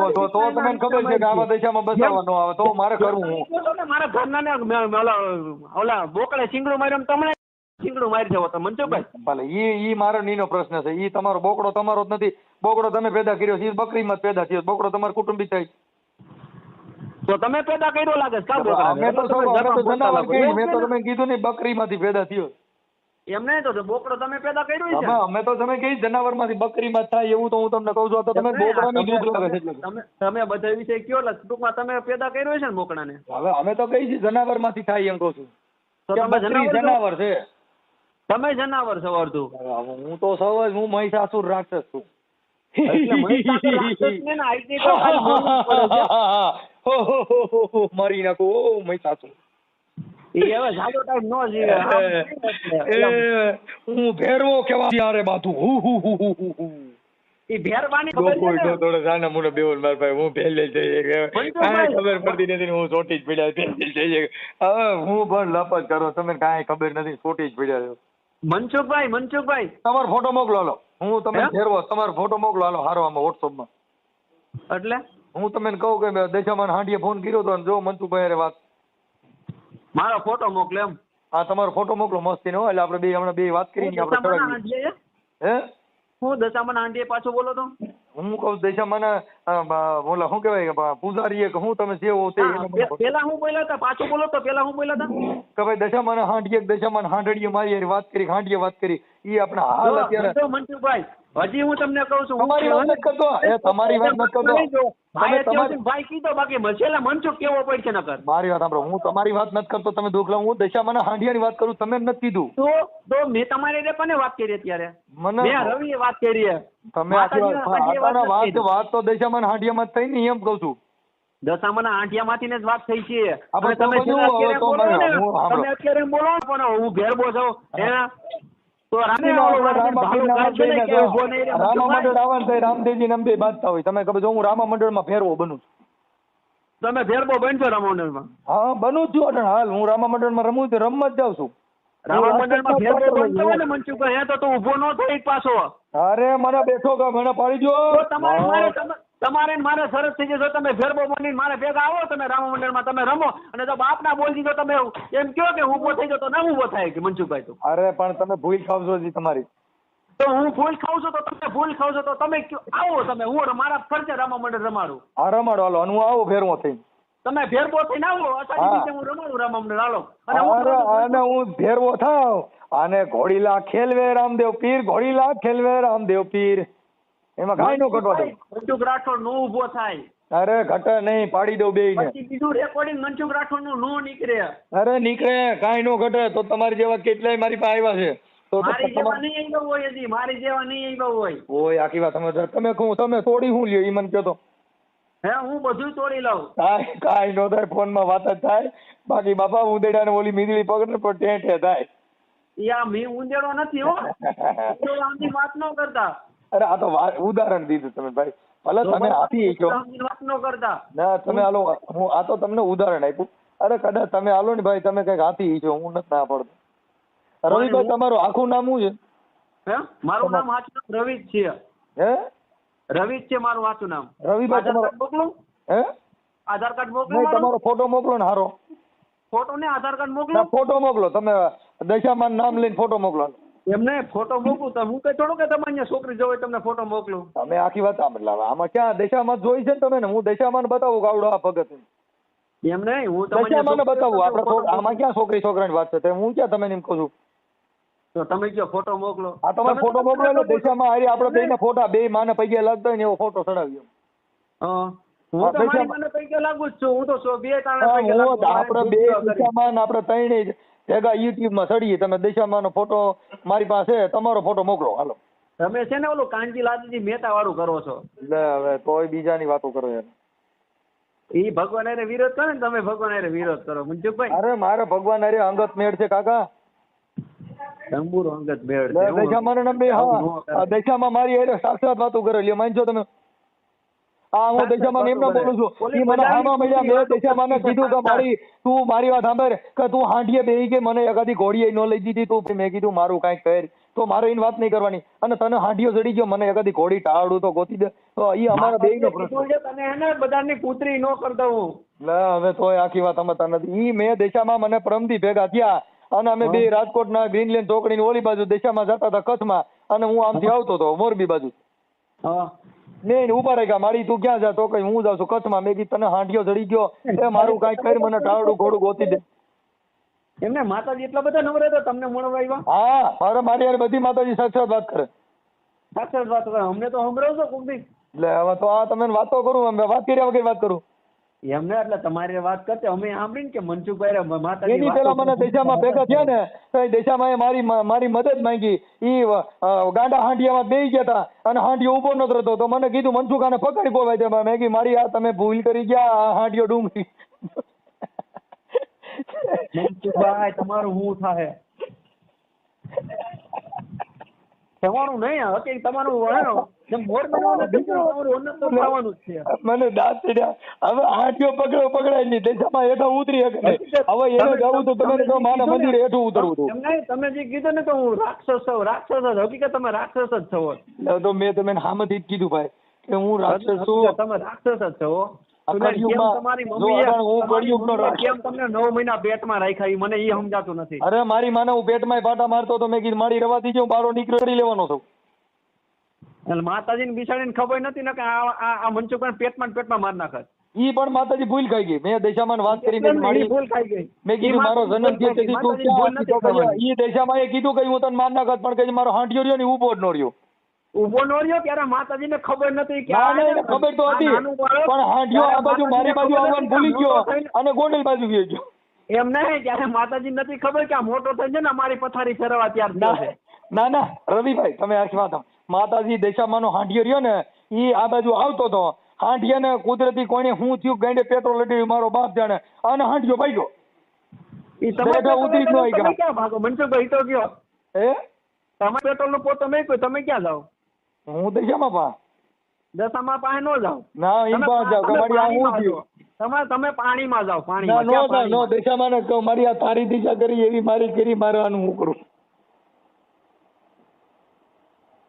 તમને ખબર છે કે આવા દશામાં બચાવવા ન આવે તો મારે કરવું. હું મારા ઘરના ઓલા બોકડે સિંગડું માર્યો તમને સિંગડું મારી જવો તો મનસુખભાઈ. ભલે ઈ મારો નીનો પ્રશ્ન છે. ઈ તમારો બોકડો તમારો જ નથી. બોકડો તમે પેદા કર્યો છે, બકરીમાં પેદા થયો. બોકડો તમારો કુટુંબી થાય તો તમે પેદા કર્યો લાગે છે. મેં તો જનાવર કહ્યું. મેં તો તમે કીધું ને બકરીમાંથી પેદા થયો. એમ નહીં તો બોકડો તમે પેદા કર્યો છે. અમે તો તમે કહી જનાવરમાંથી બકરીમાં થાય એવું તો હું તમને કહું છું. તો તમે બોકડાની દૂધ લાગે છે. તમે બધા વિશે કયો ટૂંકમાં તમે પેદા કર્યો છે ને બોકડાને. હવે અમે તો કહી છીએ જનાવરમાંથી થાય એમ કહું છું. તો તમે જનાવર છે. તમે જનાવર છો અડધું. હું તો સૌ હું મહિષાસુર રાક્ષસ છું. મારી નાખું મહિષાસુર. હું ભેરવો કેવા યારે બાતું હું પહેલે ખબર પડતી નથી. હું ચોટી જ પડ્યા. હું પણ લપત કરો તમે કાંઈ ખબર નથી. ચોટી જ પડ્યા. મનસુખભાઈ તમારો ફોટો મોકલો લો. હું તમે ફેરવો તમારો ફોટો મોકલો હાલો હારો આમાં વોટ્સઅપમાં. એટલે હું તમને કહું કે દશામાન હાંડીએ ફોન કર્યો હતો ને જો મનસુખભાઈ હારે વાત. મારો ફોટો મોકલે એમ? હા તમારો ફોટો મોકલો મસ્તીનો, એટલે આપણે બે હમણાં બે વાત કરીને આપણે ચડાવીએ. હે હું દશામાન હાંડીએ પાછો બોલો તો? હું કહું દશામાન બોલા શું કહેવાય પૂજારીએ કે હું તમે જેવો તે પેલા હું બોલ્યા હતા, પાછું બોલો તો પેલા હું બોલ્યા હતા કે ભાઈ દશામાન હાંડીએ દશામાન હાંડડીએ મારી હારે વાત કરી, હાંડીએ વાત કરી. ઈ આપણા હાલ અત્યારે મનસુખભાઈ હજી હું તમને કહું છું, તમારી વાત નથી કરતો, એ તમારી વાત નથી કરતો. ભાઈ કીધો બાકી મસેલા મનસુખ કેવો પડશે નકર. મારી વાત સાંભળો, હું તમારી વાત નથી કરતો, તમે દુખલા, હું દશામાન હાંડિયાની વાત કરું, તમે નથી કીધું. તો મેં તમારી રે કોને વાત કરી અત્યારે? મને મેં રવિએ વાત કરી. તમે વાત તો દશામાન હાંડિયામાં થઈ ને એમ કહું છું. દશામાન હાંડિયામાંથી જ વાત થઈ છે. આપણે તમે અત્યારે બોલો રામા પણ હું ભેરબો છું તો મંડળ આવવાનું થાય, રામદેવજી નંબે બાંધતા હોય. તમે ખબર જો હું રામા મંડળમાં ફેરવો બનું છું. તમે ભેરબો બનશો રામા મંડળમાં? હા બનું જ છું. હાલ હું રામા મંડળમાં રમું છું, રમવા જ જાઉં છું. રામા મંડળમાં ભેરબો બનતો હોય ને મનસુખ, હે તો ઊભો ન થઈ પાછો. અરે મને બેઠો કે મને પાડી દો. તમારે મારે સરસ થઈ જશે. તમે ભેરબો બનીને મારે ભેગા આવો, તમે રામા મંડળમાં તમે રમો, અને જો બાપ ના બોલ દીધો તમે એમ કહો કે ઊભો થઈ જાવ તો ના ઊભો થાય કે મનસુખભાઈ? તો અરે પણ તમે ભૂલ ખાવશો જી તમારી. તો હું ભૂલ ખાવ છું તો તમે ભૂલ ખાવ છો તો તમે આવો, તમે હું મારા ખર્ચે રામા મંડળ રમાડું. હા રમાડો હાલો, હું આવું ફેરવો થઈ. તમે ભેરબો થઈને આવો, અષાઢી બીજે હું રમાડું રામા મંડળ હાલો. અને હું ભેરવો થાવ અને ઘોડીલા ખેલવે રામદેવ પીર, ઘોડીલા ખેલવે રામદેવ પીર, એમાં કાંઈ નો ઘટવા દઉં. મનસુખ રાઠોડ નો ઊભો થાય. અરે ઘટે નહીં, પાડી દઉં બે ને. પછી બીજું રેકોર્ડિંગ મનસુખ રાઠોડ નું નો નીકળે. અરે નીકળે, કાંઈ નો ઘટે. તો તમારી જેવા કેટલાય મારી પાસે આવ્યા છે. તો મારી જેવા નહીં આવ્યા હોય, હજી મારી જેવા નહીં આવ્યા હોય. ઓય આખી વાત તમે તોડી શું લ્યો ઈ મને કહો તો. હે હું બધું તોડી લઉં. કાંઈ નો થાય, ફોનમાં વાત જ થાય. બાકી બાપા ઉંદેડા ને ઓલી મીંદડી પકડે પણ ટેંઠે થાય. યા મી ઉંદેડો નથી હો, તો આમની વાત ન કરતા. અરે આ તો ઉદાહરણ દીધું તમે ભાઈ, ભલે તમે આપી છો વાત ન કરતા. ના તમે હાલો, હું આ તો તમને ઉદાહરણ આપ્યું. અરે કદાચ તમે હાલો ને ભાઈ, તમે કઈક હાથી છો, હું નથી ના પડતો. રવિભાઈ તમારું આખું નામ શું છે? હે મારું નામ સાચું રવિ જ છે. હે રવિ જ છે મારું સાચું નામ. રવિભાઈ તમારો મોકલું? હે આધાર કાર્ડ મોકલો. તમારો ફોટો મોકલો ને હારો. ફોટો ને આધાર કાર્ડ મોકલો. ફોટો મોકલો, તમે દશામાન નામ લઈને ફોટો મોકલો. એમને ફોટો મોકલું તો હું કઈ થોડું કે તમે અહીંયા છોકરી જોઈ તમને ફોટો મોકલું. તમે આખી વાત આમાં ક્યાં દશામાન જોઈ છે ને તમે ને? હું દશામાન બતાવું ગાવડો આ ભગત એમ નહીં, હું દશામાન બતાવું. આપણે આમાં ક્યાં છોકરી છોકરાની વાત છે? હું ક્યાં તમને એમ કહું છું? તો તમે કયો ફોટો મોકલો. આ તમારે ફોટો મોકલો એટલે દશામાં હારી આપણે બેયના ફોટા બે માને પૈકે લાગતા હોય ને એવો ફોટો ચડાવ્યો. હું તો મારી માને પૈકે લાગુ જ છું. હું તો બે તાણે પૈકે લાગુ. આપણે બે દશામાન આપણે ત્રણેય ભેગા યુટ્યુબમાં ચડીએ. તમે દશામાનો ફોટો મારી પાસે, તમારો ફોટો મોકલો હાલો. તમે છે ને ઓલું કાંજી લાલજી મહેતા વાળું કરો છો. એટલે હવે તોય બીજાની વાતો કરો યાર. ઈ ભગવાન હારે વિરોધ કરે ને તમે ભગવાન હારે વિરોધ કરો મનસુખભાઈ. અરે મારે ભગવાન હારે અંગત મેળ છે કાકા. તંબુરો અંગત મેળ છે. દશામાનો નંબે હા, દશામાં મારી હારે સાક્ષાત વાતો કરે લ્યો, માનજો તમે? હા હું દશામાન એમને બોલું છું. ઈ મને આમાં મળ્યા, મેં દશામાને કીધું કે તું મારી વાત સાંભળ કે તું હાંડીએ બેહી કે મને એકાદી ઘોડીએ ન લઈ દીધી તું. મેં કીધું મારું કાંઈક કર, તો મારે એની વાત નહીં કરવાની. અને તને હાંડીઓ ચડી ગયો, મને એકાદી ઘોડી ટાળું તો ગોતી દે. તો ઈ અમારા બેયનો પ્રશ્ન છે. તને એને બધાની પુત્રી ન કરતા હું. લે હવે તોય આખી વાત સમજતા નથી. ઈ મેં દશામાં મને પરમથી ભેગા થયા અને અમે બે રાજકોટના ગ્રીનલેન્ડ ચોકડીની ઓલી બાજુ દશામાં જતા હતા કચ્છમાં, અને હું આમથી આવતો હતો મોરબી બાજુ. નહીં ઉભા રહી ગયા, મારી તું ક્યાં જા? તો કઈ હું જાઉં છું કચ્છમાં. મેં કીધું તને હાંડિયો ચડી ગયો, એ મારું કાંઈક કરી, મને ટાળું ઘોડું ગોતી દે. એમને માતાજી એટલા બધા નવરા હતા તમને મળવા આવ્યા? હા મારે મારી યાર બધી માતાજી સાક્ષાત વાત કરે. સાક્ષાત વાત કરે? અમને તો સંભળાવશો કોક દી. એટલે હવે તો આ તમે વાતો કરું, અમે વાત કર્યા વગર વાત કરું. એમને એટલે તમારી વાત કરતે અમે સાંભળીને કે મનસુખભાઈ માતાજી એની પેલા મને દશામાં ભેગા થયા ને તો એ દશામાં મારી મદદ માંગી. ઈ ગાંડા હાંડિયામાં બેસી ગયા હતા અને હાંડિયો ઉભો નતો રહેતો. તો મને કીધું મનસુખાને પકડી બોલાય દે. મેં કીધું મારી આ તમે ભૂલ કરી ગયા, આ હાંડિયો ડુંગળી. મનસુખભાઈ તમારું શું થાય? તમારું નહીં હકે તમારું જેમ મોર બનાવવાનું છે, તમારું ઓનર તો થવાનું જ છે. મને દાંત ચડ્યા. હવે આંટીઓ પકડાય નહીં, દેશામાં હેઠો ઉતરી શકે નહીં. હવે એને જવું તો તમે કહો માના મંદિરે હેઠું ઉતરવું હતું. એમ નહીં, તમે જે કીધું ને તો હું રાક્ષસ છું, રાક્ષસ જ. હકીકત તમે રાક્ષસ જ છો. તો મેં તમને સામેથી જ કીધું ભાઈ કે હું રાક્ષસ છું. તમે રાક્ષસ જ છો. આ કળિયુગમાં તમારી જો મમ્મીએ અટાણ હું કળિયુગનો રાક્ષસ. કેમ તમને 9 મહિના પેટમાં રાખ્યા ઈ મને ઈ સમજાતું નથી. અરે મારી માને હું પેટમાં પાટા મારતો તો મેં કીધું મારી રવા દીજો, હું બારો નીકળી લેવાનો છું. એટલે માતાજીને બિચારીને ખબર નથી ને કે આ મનસુખભાઈ પેટમાં માર નાખે. ઈ પણ માતાજી ભૂલ ખાઈ ગઈ. મેં દશામાં વાત કરી, મેં મારી ભૂલ ખાઈ ગઈ. મેં કીધું મારો જન્મ છે તેથી તું ક્યાં ઈ દશામાં એ કીધું કે હું તને માર નાખત, પણ કે મારો હાંડિયો રહ્યો ને ઊભો જ ન રહ્યો. ઉભો નો રહ્યો ત્યારે માતાજીને ખબર નથી કે ના એને ખબર તો હતી, પણ હાંડિયો આ બાજુ મારી બાજુ આવવાનું ભૂલી ગયો અને ગોંડલ બાજુ ગયો ગયો. એમ નહીં, ત્યારે માતાજી નથી ખબર કે આ મોટો થઈ છે ને અમારી પથારી ફેરવા તૈયાર થયો છે. ના રવિભાઈ તમે આખી વાત માતાજી દશામાંનો હાંડિયો રહ્યો ને ઈ આ બાજુ આવતો હતો. હાંડિયાને કુદરતી કોઈને હું થયું ગાંડે પેટ્રોલ લડી મારો બાપ જાણે અને હાંડિયો ભાગ્યો. ઈ તમે ક્યાં ભાગો મનસુખભાઈ? તો ગયો તમે પેટ્રોલ નો પોતો નહીં કોઈ, તમે ક્યાં જાઓ? હું દશામાં પા દશામાં પાસે નો જાઓ. ના એમ પણ જાવ કે મારી આ હું થયું. તમે પાણીમાં જાઓ. પાણીમાં નો દશામાં ને કહું મારી આ તારી દિશા કરી એવી મારી કરી મારવાનું હું કરું.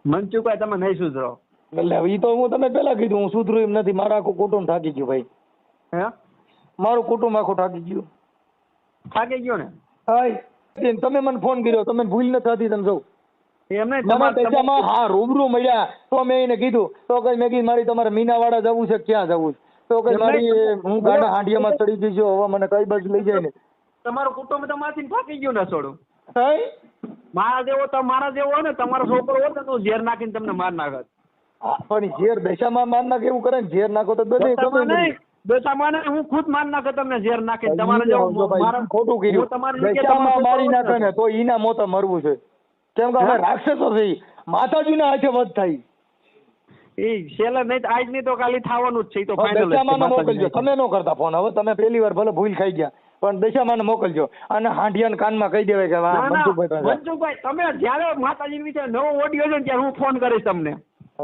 મનસુખભાઈ તમે નહીં સુધરો. એટલે ઈ તો હું તમે પેલા કીધું હું સુધરું એમ નથી. મારા આખું કુટુંબ થાકી ગયું ભાઈ. હે મારું કુટુંબ આખું થાકી ગયું. થાકી ગયો ને? હાય તમે મને ફોન કર્યો, તમે ભૂલ નથી થતી તમે સૌ. એમને દશામાં હા રૂબરૂ મળ્યા તો મેં એને કીધું તો કઈ મેં કીધું મારી તમારે મીનાવાડા જવું છે, ક્યાં જવું છે? તો કઈ મારી હું ગાડા હાંડિયામાં ચડી ગઈ છું, હવે મને કઈ બાજુ લઈ જાય ને. તમારું કુટુંબ તમારાથી થાકી ગયું ને છોડું. હાય મારા જેવો હોય ને તમારો છોકરો હોત ને તો ઝેર નાખીને તમને માર નાખત. પણ ઝેર દશામાં માર નાખે એવું કરે ને, ઝેર નાખો તો દશામાં હું ખુદ માર નાખે તમને ઝેર નાખીને. તમારે જેવું ખોટું કર્યું. દશામાં મારી નાખે ને તો ઈના મોતે મરવું છે. કેમ કે અમે રાક્ષસો છે, માતાજીના હાથે વધ થાય. એ શેલર નહીં આજ નહીં તો કાલે થવાનું જ છે. તો ફાઇનલ દશામાં મોકલજો. તમે નો કરતા ફોન. હવે તમે પહેલી વાર ભલે ભૂલ ખાઈ ગયા પણ દશામાં મોકલજો અને હાંડિયાના કાનમાં કહી દેવાય કે મનસુખભાઈ તમે જયારે માતાજી વિશે નવો ઓડિયો છે ત્યારે હું ફોન કરીશ તમને.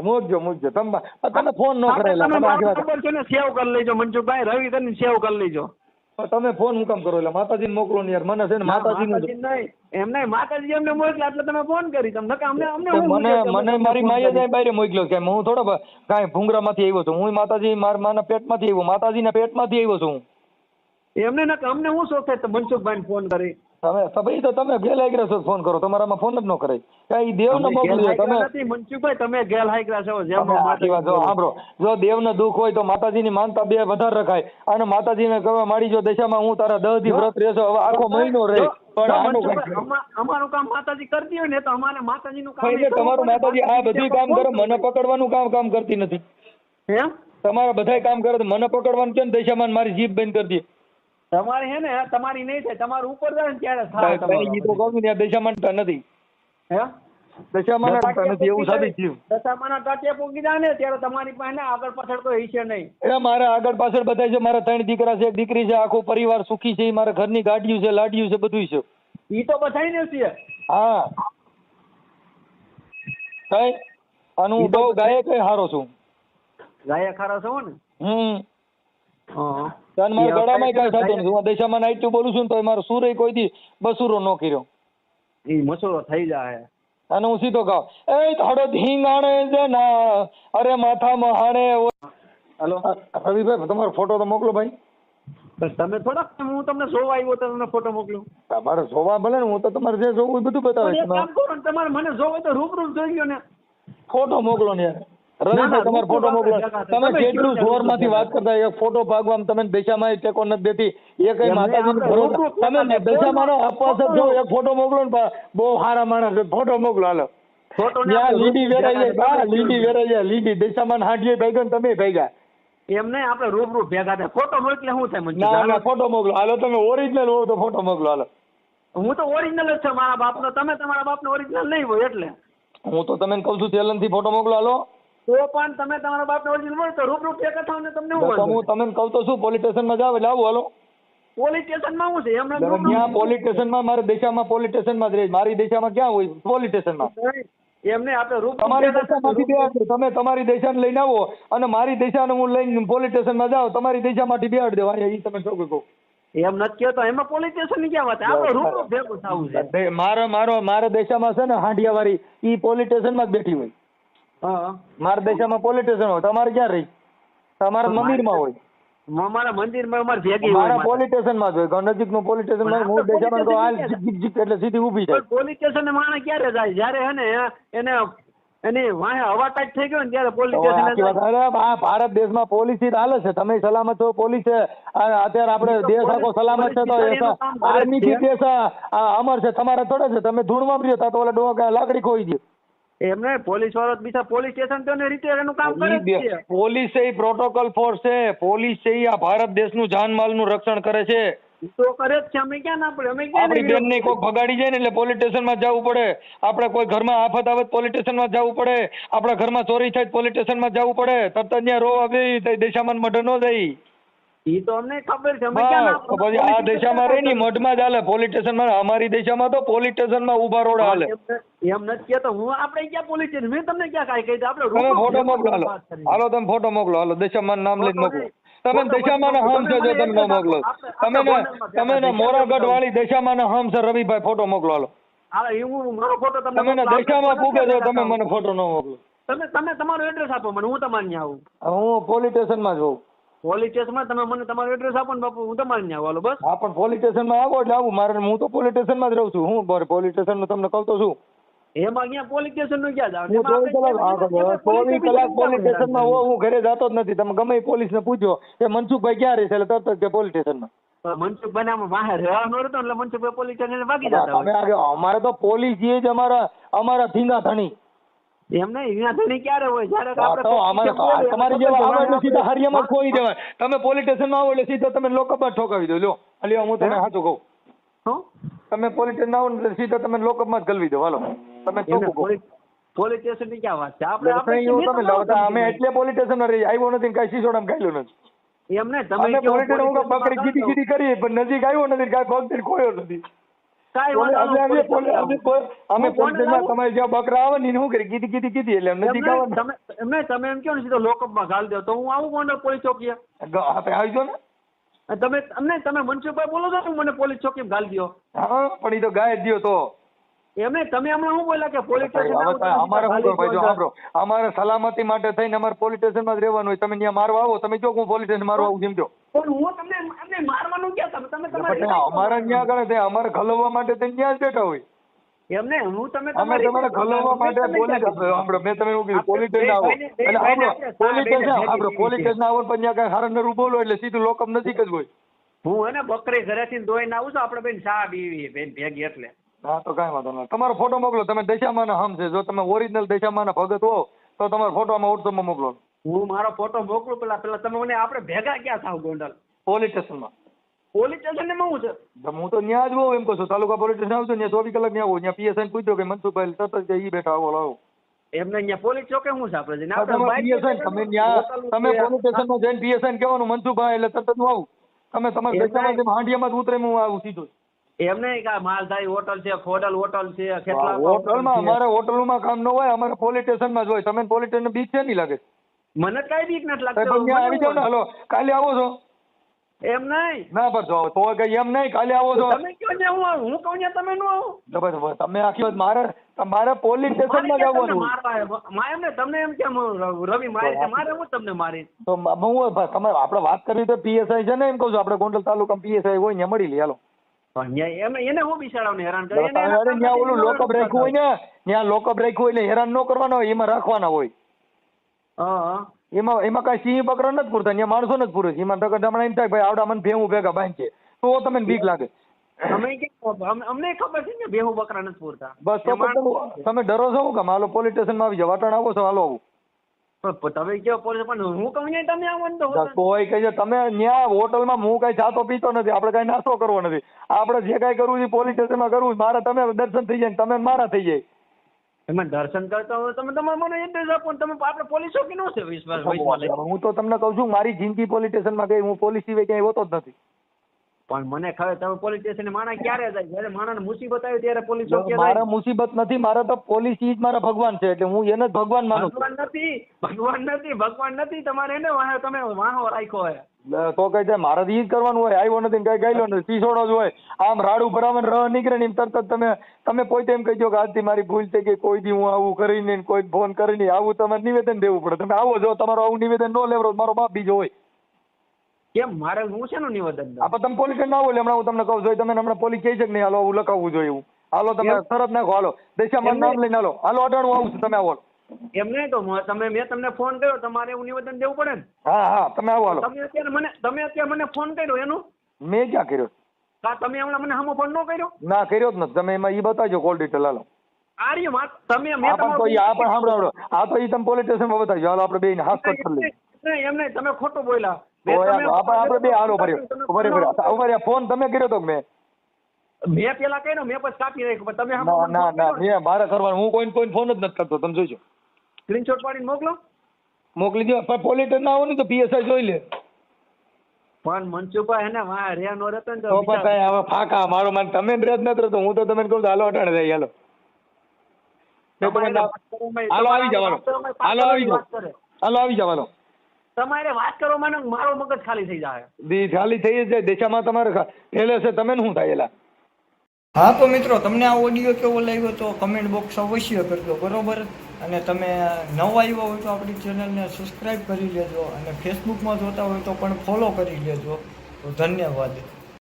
મૂકજો તમે ફોન નો કરેલા. ખબર છે ને, સેવ કરી લેજો મનસુખભાઈ. રવિ કરીને સેવ કરી લેજો. તમે ફોન હું કામ કરો? એટલે માતાજીને મોકલો ને યાર. મને છે ને માતાજી નહીં એમ નહીં, માતાજી એમને મોકલ્યા એટલે તમે ફોન કરી તમને. મને મારી માએ જાય બહાર મોકલ્યો કે હું થોડો કાંઈ ભૂંગરામાંથી આવ્યો છું. હું માતાજી મારા માના પેટમાંથી આવ્યો, માતાજીના પેટમાંથી આવ્યો છું. એમને ના અમને હું શોખ થાય મનસુખભાઈને ફોન કરી. તમે તો તમે ગેલ હાઈગ્રા છો, ફોન કરો. તમારામાં ફોન જ ન કરે. કઈ દેવને મોકલ્યો તમે નથી મનસુખભાઈ, તમે ગેલ હાઈગ્રા છો. સાંભળો, જો દેવને દુઃખ હોય તો માતાજીની માનતા બે વધારે રખાય. અને માતાજીને કહેવા માંડી જો દશામાં હું તારા 10 દી વ્રત રહેશો, હવે આખો મહિનો રહે. પણ અમારું કામ માતાજી કરતી હોય ને તો અમારે માતાજીનું કામ. તમારું માતાજી આ બધું કામ કરે, મને પકડવાનું કામ કરતી નથી. એમ તમારા બધા કામ કરે, મને પકડવાનું કેમ? દશામાં મારી જીભ બંધ કરી દે. તમારી હે ને તમારી નહીં થાય, તમારું ઉપર જાય ને ત્યારે થાય. તો કહું ને દશામાં નથી. હે દશામાં નથી એવું સાબિત થયું. દશામાં ટાટિયા પૂગી જાય ને ત્યારે તમારી પાસે આગળ પાછળ કોઈ હશે નહીં. એ મારા આગળ પાછળ બધા છે. મારા 3 દીકરા છે, 1 દીકરી છે, આખો પરિવાર સુખી છે. મારા ઘરની ગાડીઓ છે, લાડીઓ છે, બધું છે. ઈ તો બધાય ને છે. હા કઈ અને હું બહુ ગાયક હારો છું. ગાયક હારો છો ને? મારા ગળામાં કઈ થતું નથી. હું દશામાં નાઈટ બોલું છું તો મારો સુર કોઈ દી બસુરો ન કર્યો. ઈ મસૂરો થઈ જાય. અને હું સીધો ગાવ એ થોડો ધીંગાણે જના અરે માથા મહાણે. હેલો રવિભાઈ તમારો ફોટો તો મોકલો ભાઈ. તમે થોડા હું તમને જોવા આવ્યો તો તમને ફોટો મોકલું. તમારે જોવા ભલે ને, હું તો તમારે જે જોવું બધું બતાવે. તમારે મને જોવો તો રૂબરૂ જોઈ લો ને. ફોટો મોકલો ને યાર. રવિભાઈ તમારો ફોટો મોકલો. તમે કેટલું જોર માંથી વાત કરતા, એક ફોટો ભાગવામાં તમે દશામાં ટેકો નથી દેતી. એ કઈ માતાજી તમે દશામાં અપવાસ છો. એક ફોટો મોકલો ને, બહુ સારા માણસ ફોટો મોકલો. હાલો લીડી વેરાઈ જાય, લીડી વેરાઈ જાય. લીડી દશામાં હાંડીએ ભાગ્યો ને તમે ભાગ્યા. એમ નહીં, આપણે રૂબરૂ ભેગા થાય. ફોટો મોકલે શું થાય? ના ફોટો મોકલો. હાલો તમે ઓરિજિનલ હો તો ફોટો મોકલો. હાલો હું તો ઓરિજિનલ જ છું મારા બાપનો. તમે તમારા બાપનો ઓરિજિનલ નહીં હોય એટલે હું તો તમને કહું છું ચેલન થી ફોટો મોકલો. હાલો તો પણ તમે તમારા બાપનો ઓરિજિનલ હોય તો રૂબરૂ ભેગા થાવ ને તમને હું તમને કહું તો શું પોલીસ સ્ટેશનમાં જાવ એટલે આવું. હાલો પોલીસ સ્ટેશનમાં શું છે? ત્યાં પોલીસ સ્ટેશનમાં મારે દશામાં પોલીસ સ્ટેશનમાં જ રહે. મારી દશામાં ક્યાં હોય પોલીસ સ્ટેશનમાં? એમને આપણે રૂપ તમારી દિશામાંથી બેહાડ તમે તમારી દિશાને લઈને આવો અને મારી દિશાને હું લઈને પોલીસ સ્ટેશનમાં જાઉં તમારી દિશામાંથી બેહાડ દેવા એ તમે શું કહો એમ નથી કહેતો એમાં પોલીસ સ્ટેશન ની ક્યાં વાત આપણે રૂપ ભેગું થવું છે મારા દેશામાં છે ને હાંડિયા વાળી ઈ પોલીસ સ્ટેશનમાં જ બેઠી હોય હા મારા દેશામાં પોલીસ સ્ટેશન હોય તમારે ક્યાં રહી તમારા મંદિરમાં હોય અમારા મંદિરમાં અમારે ભેગી મારા હોય પોલીસ સ્ટેશનમાં જ હોય નજીકનું પોલીસ સ્ટેશન હું દેશામાં કહું હાલ જીક જીક જીક એટલે સીધી ઊભી થાય પોલીસ સ્ટેશન માણસ ક્યારે જાય જ્યારે હે ને એને એની વાહે હવા ટાઈટ થઈ ગયો ને ત્યારે પોલીસ સ્ટેશન અરે આ ભારત દેશમાં પોલીસ જ હાલે છે તમે સલામત છો પોલીસ છે અત્યારે આપણે દેશ આખો સલામત છે તો આર્મી થી દેશ અમર છે તમારે થોડા છે તમે ધૂળ વાપર્યો તા તો ઓલા ડોકા લાકડી ખોઈ દે એમને પોલીસ વાળો બીજા પોલીસ સ્ટેશન તો રીતે એનું કામ કરે જ છે પોલીસ એ પ્રોટોકોલ ફોર્સ છે પોલીસ છે આ ભારત દેશનું જાનમાલનું રક્ષણ કરે છે તો કરે જ છે અમે ક્યાં ના પડે અમે ક્યાં આપણી બેન ને કોઈ ભગાડી જાય ને એટલે પોલીસ સ્ટેશનમાં જવું પડે આપણે કોઈ ઘરમાં આફત આવે પોલીસ સ્ટેશનમાં જવું પડે આપણા ઘરમાં ચોરી થાય પોલીસ સ્ટેશનમાં જવું પડે તરત ત્યાં રોવા બે દેશામાં મર્ડર ન જાય ઈ તો અમને ખબર છે અમે ક્યાં ના તો પછી આ દેશામાં રહી ને મઢમાં જ હાલે પોલીસ સ્ટેશનમાં અમારી દેશામાં તો પોલીસ સ્ટેશનમાં ઉભા રોડ હાલે એમ નથી કેતો હું આપણે ક્યાં પોલીસ સ્ટેશન મેં તમને ક્યાં કાંઈ કહી આપણે તમે ફોટો મોકલો હાલો તમે ફોટો મોકલો હાલો દેશામાં નામ લઈને મોકલો તમે દશામાં હમ છે જો તમે ન મોકલો તમે ને મોરાગઢ વાળી દશામાં હમ છે રવિભાઈ ફોટો મોકલો હાલો હું મારો ફોટો તમે ને દશામાં પૂગે છો તમે મને ફોટો ન મોકલો તમે તમારું એડ્રેસ આપો મને હું તમારે ત્યાં આવું હું પોલીસ સ્ટેશનમાં જ હોઉં પોલીસ સ્ટેશનમાં તમે મને તમારું એડ્રેસ આપો ને બાપુ હું તમારે ત્યાં આવું બસ હા પણ પોલીસ સ્ટેશનમાં આવો એટલે આવું મારે હું તો પોલીસ સ્ટેશનમાં જ રહું છું હું પોલીસ સ્ટેશનનું તમને કહું તો છું એમાં અહીંયા પોલીસ સ્ટેશન નું ક્યાં જાવ હું 24 કલાક પોલીસ સ્ટેશનમાં હું ઘરે જતો જ નથી તમે ગમે પોલીસને પૂછો કે મનસુખભાઈ ક્યાં રહે છે એટલે તરત જ કે પોલીસ સ્ટેશનમાં મનસુખભાઈ આમાં બહાર રહેવાનો હતો એટલે મનસુખભાઈ પોલીસ સ્ટેશન ભાગી જતા અમારે તો પોલીસ જે જ અમારા ધીંગા ધણી એમ નહીં અહીંયા ધણી ક્યારે હોય જ્યારે તમારી જેવા આવે એટલે સીધા હરિયામાં ખોઈ દેવાય તમે પોલીસ સ્ટેશનમાં આવો એટલે સીધા તમે લોકઅપમાં ઠોકાવી દો લ્યો અલ્યો હું તને સાચું કહું તમે પોલીસ સ્ટેશન આવો એટલે સીધા તમે લોકઅપમાં જ ગલવી દો હાલો તમે ચોખ્ખું કહો પોલીસ સ્ટેશન ની ક્યાં વાત છે આપણે અમે એટલે પોલીસ સ્ટેશન આવ્યો નથી કઈ શીશોડામાં ગાયલો નથી એમ ને તમે પોલીસ સ્ટેશન પકડી કીધી કીધી કરી પણ નજીક આવ્યો નથી કાંઈ પગ ખોયો નથી અમે તમારી જ્યાં બકરા આવે ને શું કરી કીધી કીધી એટલે નજીક આવે તમે એમ કહો ને સીધો લોકઅપમાં ઘાલ દો તો હું આવું કોણ પોલીસ ચોકીએ આપણે આવજો ને તમે મનસુખભાઈ બોલો છો મને પોલીસ ચોકી ઘાલ દો હા પણ એ તો ગાય દો તો એમને તમે હમણાં શું બોલ્યા કે પોલીસ અમારે શું ભાઈ જો સાંભળો અમારે સલામતી માટે થઈને અમારે પોલીસ સ્ટેશનમાં જ રહેવાનું હોય તમે ત્યાં મારવા આવો તમે જો હું પોલીસ સ્ટેશન મારવા આવું સમજો હું તમને મારવાનું ક્યાં તમે અમારે ત્યાં આગળ અમારે ખલવવા માટે તમે ત્યાં જ બેઠા હોય એમને હું તમે અમે તમારે ખલવવા માટે પોલીસ સાંભળો મેં તમે એવું કીધું પોલીસ સ્ટેશન આવો એટલે પોલીસ સ્ટેશન પોલીસ સ્ટેશન આવો પણ ત્યાં કઈ હારા નરું બોલો એટલે સીધું લોકઅપ નજીક જ હોય હું એને બકરી ઘરેથી ધોઈને આવું છું આપણે બેન ચા પીવી બેન ભેગી એટલે હા તો કાંઈ વાંધો નહીં તમારો ફોટો મોકલો તમે દશામાના હમ છે જો તમે ઓરિજિનલ દશામાના ભગત હો તો તમારો ફોટો આમાં વોટ્સઅપમાં મોકલો હું મારો ફોટો મોકલું પેલા તમે મને આપણે ભેગા ક્યાં થાવ ગોંડલ પોલીસ સ્ટેશનમાં પોલીસ સ્ટેશન ને શું છે હું તો ત્યાં જ હોઉં એમ કહું છું તાલુકા પોલીસ સ્ટેશન આવજો ત્યાં 24 કલાક ત્યાં આવું ત્યાં પીએસઆઈ પૂછ્યો કે મનસુખભાઈ તરત જ ઈ બેઠા આવો લાવો એમને અહીંયા પોલીસ ચોકે શું છે આપણે તમે ત્યાં તમે પોલીસ સ્ટેશનમાં જઈને પીએસઆઈ કહેવાનું મનસુખભાઈ એટલે તરત હું આવું તમે તમારા દશામાં જેમ હાંડિયામાં જ ઉતરે હું આવું સીધું એમ નહીં કે માલધારી હોટલ છે ખોડલ હોટલ છે કેટલા હોટલમાં અમારે હોટલમાં કામ ન હોય અમારે પોલીસ સ્ટેશનમાં જ હોય તમે પોલીસ સ્ટેશન બીક છે નહીં લાગે મને કઈ બીક નથી લાગતી આવી જાવ ને હલો કાલે આવો છો એમ નહીં ના પર જો તો કઈ એમ નહીં કાલે આવો છો તમે કયો ને હું કહું ને તમે નો આવો તમે આખી વાત મારે પોલીસ સ્ટેશનમાં જ આવવાનું એમને તમને એમ કેમ રવિ મારી છે મારે હું તમને મારી તો હું તમારે આપણે વાત કરવી તો પીએસઆઈ છે ને એમ કહું છું આપણે ગોંડલ તાલુકામાં પીએસઆઈ હોય ને મળી લઈએ હાલો એને હું બિચારાને હેરાન કરે ત્યાં ઓલું લોકઅપ રાખ્યું હોય ને ત્યાં લોકઅપ રાખ્યું હોય એટલે હેરાન ન કરવાના હોય એમાં રાખવાના હોય એમાં કઈ સિંહ બકરા નથી પૂરતા ત્યાં માણસો નથી પૂરે એમાં હમણાં એમ થાય ભાઈ આવડા મને ભેહું ભેગા બાંધ છે તો તમને બીક લાગે અમને ખબર છે ને ભેહું બકરા નથી પૂરતા બસ તો તમે ડરો છો કે હાલો પોલીસ સ્ટેશનમાં આવી જાવ વાટણ આવો છો હાલો આવું તમે કયો પોલીસ પણ હું કહું ને તમે આવો ને તો કોઈ કહે છે તમે ત્યાં હોટલમાં હું કઈ ચાતો પીતો નથી આપણે કઈ નાસ્તો કરવો નથી આપણે જે કઈ કરવું છે પોલીસ સ્ટેશનમાં કરવું મારે તમે દર્શન થઈ જાય તમે મારા થઈ જાય એમાં દર્શન કરતા હોય તમે તમારે મને એડ્રેસ આપો તમે આપણે પોલીસ ચોકી નો છે વિશ્વાસ હું તો તમને કહું છું મારી જિંદગી પોલીસ સ્ટેશનમાં ગઈ હું પોલીસ સિવાય ક્યાંય હોતો જ નથી પણ મને ખબર તમે પોલીસ સ્ટેશન માણસ ક્યારે જાય જયારે માણસને મુસીબત આવી ત્યારે પોલીસ ચોકીએ જાય મારા મુસીબત નથી, મારા તો પોલીસ ઈ જ મારા ભગવાન છે, એટલે હું એને જ ભગવાન માનું છું. ભગવાન નથી તમારે એને વાહે તમે વાહો રાખ્યો હે તો કઈ જાય મારે ઈ જ કરવાનું હોય. આવ્યો નથી કઈ ગયેલો નથી, પીછોડો જ હોય. આમ રાડું ભરાવાનું રહ નીકળે ને એમ તરત જ તમે પોતે એમ કહી દો કે આજથી મારી ભૂલ થઈ ગઈ, કોઈ દી હું આવું કરીને કોઈ ફોન કરીને આવું તમારે નિવેદન દેવું પડે. તમે આવો જો તમારું આવું નિવેદન ન લેવડો મારો બાપ બીજો હોય. કેમ મારે હું છે નું નિવેદન આપણે તમે પોલીસ ના આવો એટલે હમણાં હું તમને કહું છું તમે હમણાં પોલીસ કહે છે કે નહીં હાલો આવું લખાવવું જોઈએ એવું. હાલો તમે શરત નાખો, હાલો દેશામાં નામ લઈને હાલો અટાણું આવું છું તમે આવો. એમ નહીં તો મેં તમને ફોન કર્યો તમારે એવું નિવેદન દેવું પડે ને. હા તમે આવો હાલો. તમે અત્યારે મને ફોન કર્યો એનું મેં ક્યાં કર્યો? તમે હમણાં મને સામો ફોન ન કર્યો? ના કર્યો જ નથી. તમે એમાં ઈ બતાવજો કોલ ડિટેલ હાલો. આર્ય વાત તમે આ પણ તો આ પણ સાંભળો આ તો ઈ તમે પોલીસ સ્ટેશનમાં બતાવજો હાલો આપણે બેને હાથ પર કરી લઈએ. એમ નહીં તમે ખોટું બોલ્યા. આપણે બે હાલો ભર્યો ફોન તમે કર્યો તો મેં પેલા કર્યો મેં પછી કાપી રાખ્યો તમે ના મેં મારે કરવાનું હું કોઈ ફોન જ નથી કરતો. તમે જોઈજો સ્ક્રીનશોટ પાડીને મોકલો મોકલી દો. પણ પોલીસ ના આવો ને તો પીએસઆઈ જોઈ લે. પણ મનસુખભાઈ એને વાહ રે નો રહેતો ને તો પણ કઈ હવે ફાકા મારો માન તમે જ રહેત નથી રહેતો હું તો તમે કહું હાલો અટાણે જાય હાલો. હાલો આવી જવાનો હાલો આવી જાવ હાલો આવી જવાનો. તમારે વાત કરો મને મારો મગજ ખાલી થઈ જાય. ખાલી થઈ જ જાય દેશામાં તમારે ફેલે છે તમે શું થાય? હા તો મિત્રો તમને આ ઓડિયો કેવો લાગ્યો તો કમેન્ટ બોક્સ અવશ્ય કરજો બરોબર. અને તમે નવા આવ્યા હોય તો આપણી ચેનલને સબસ્ક્રાઈબ કરી લેજો અને ફેસબુકમાં જોતા હોય તો પણ ફોલો કરી લેજો. તો ધન્યવાદ.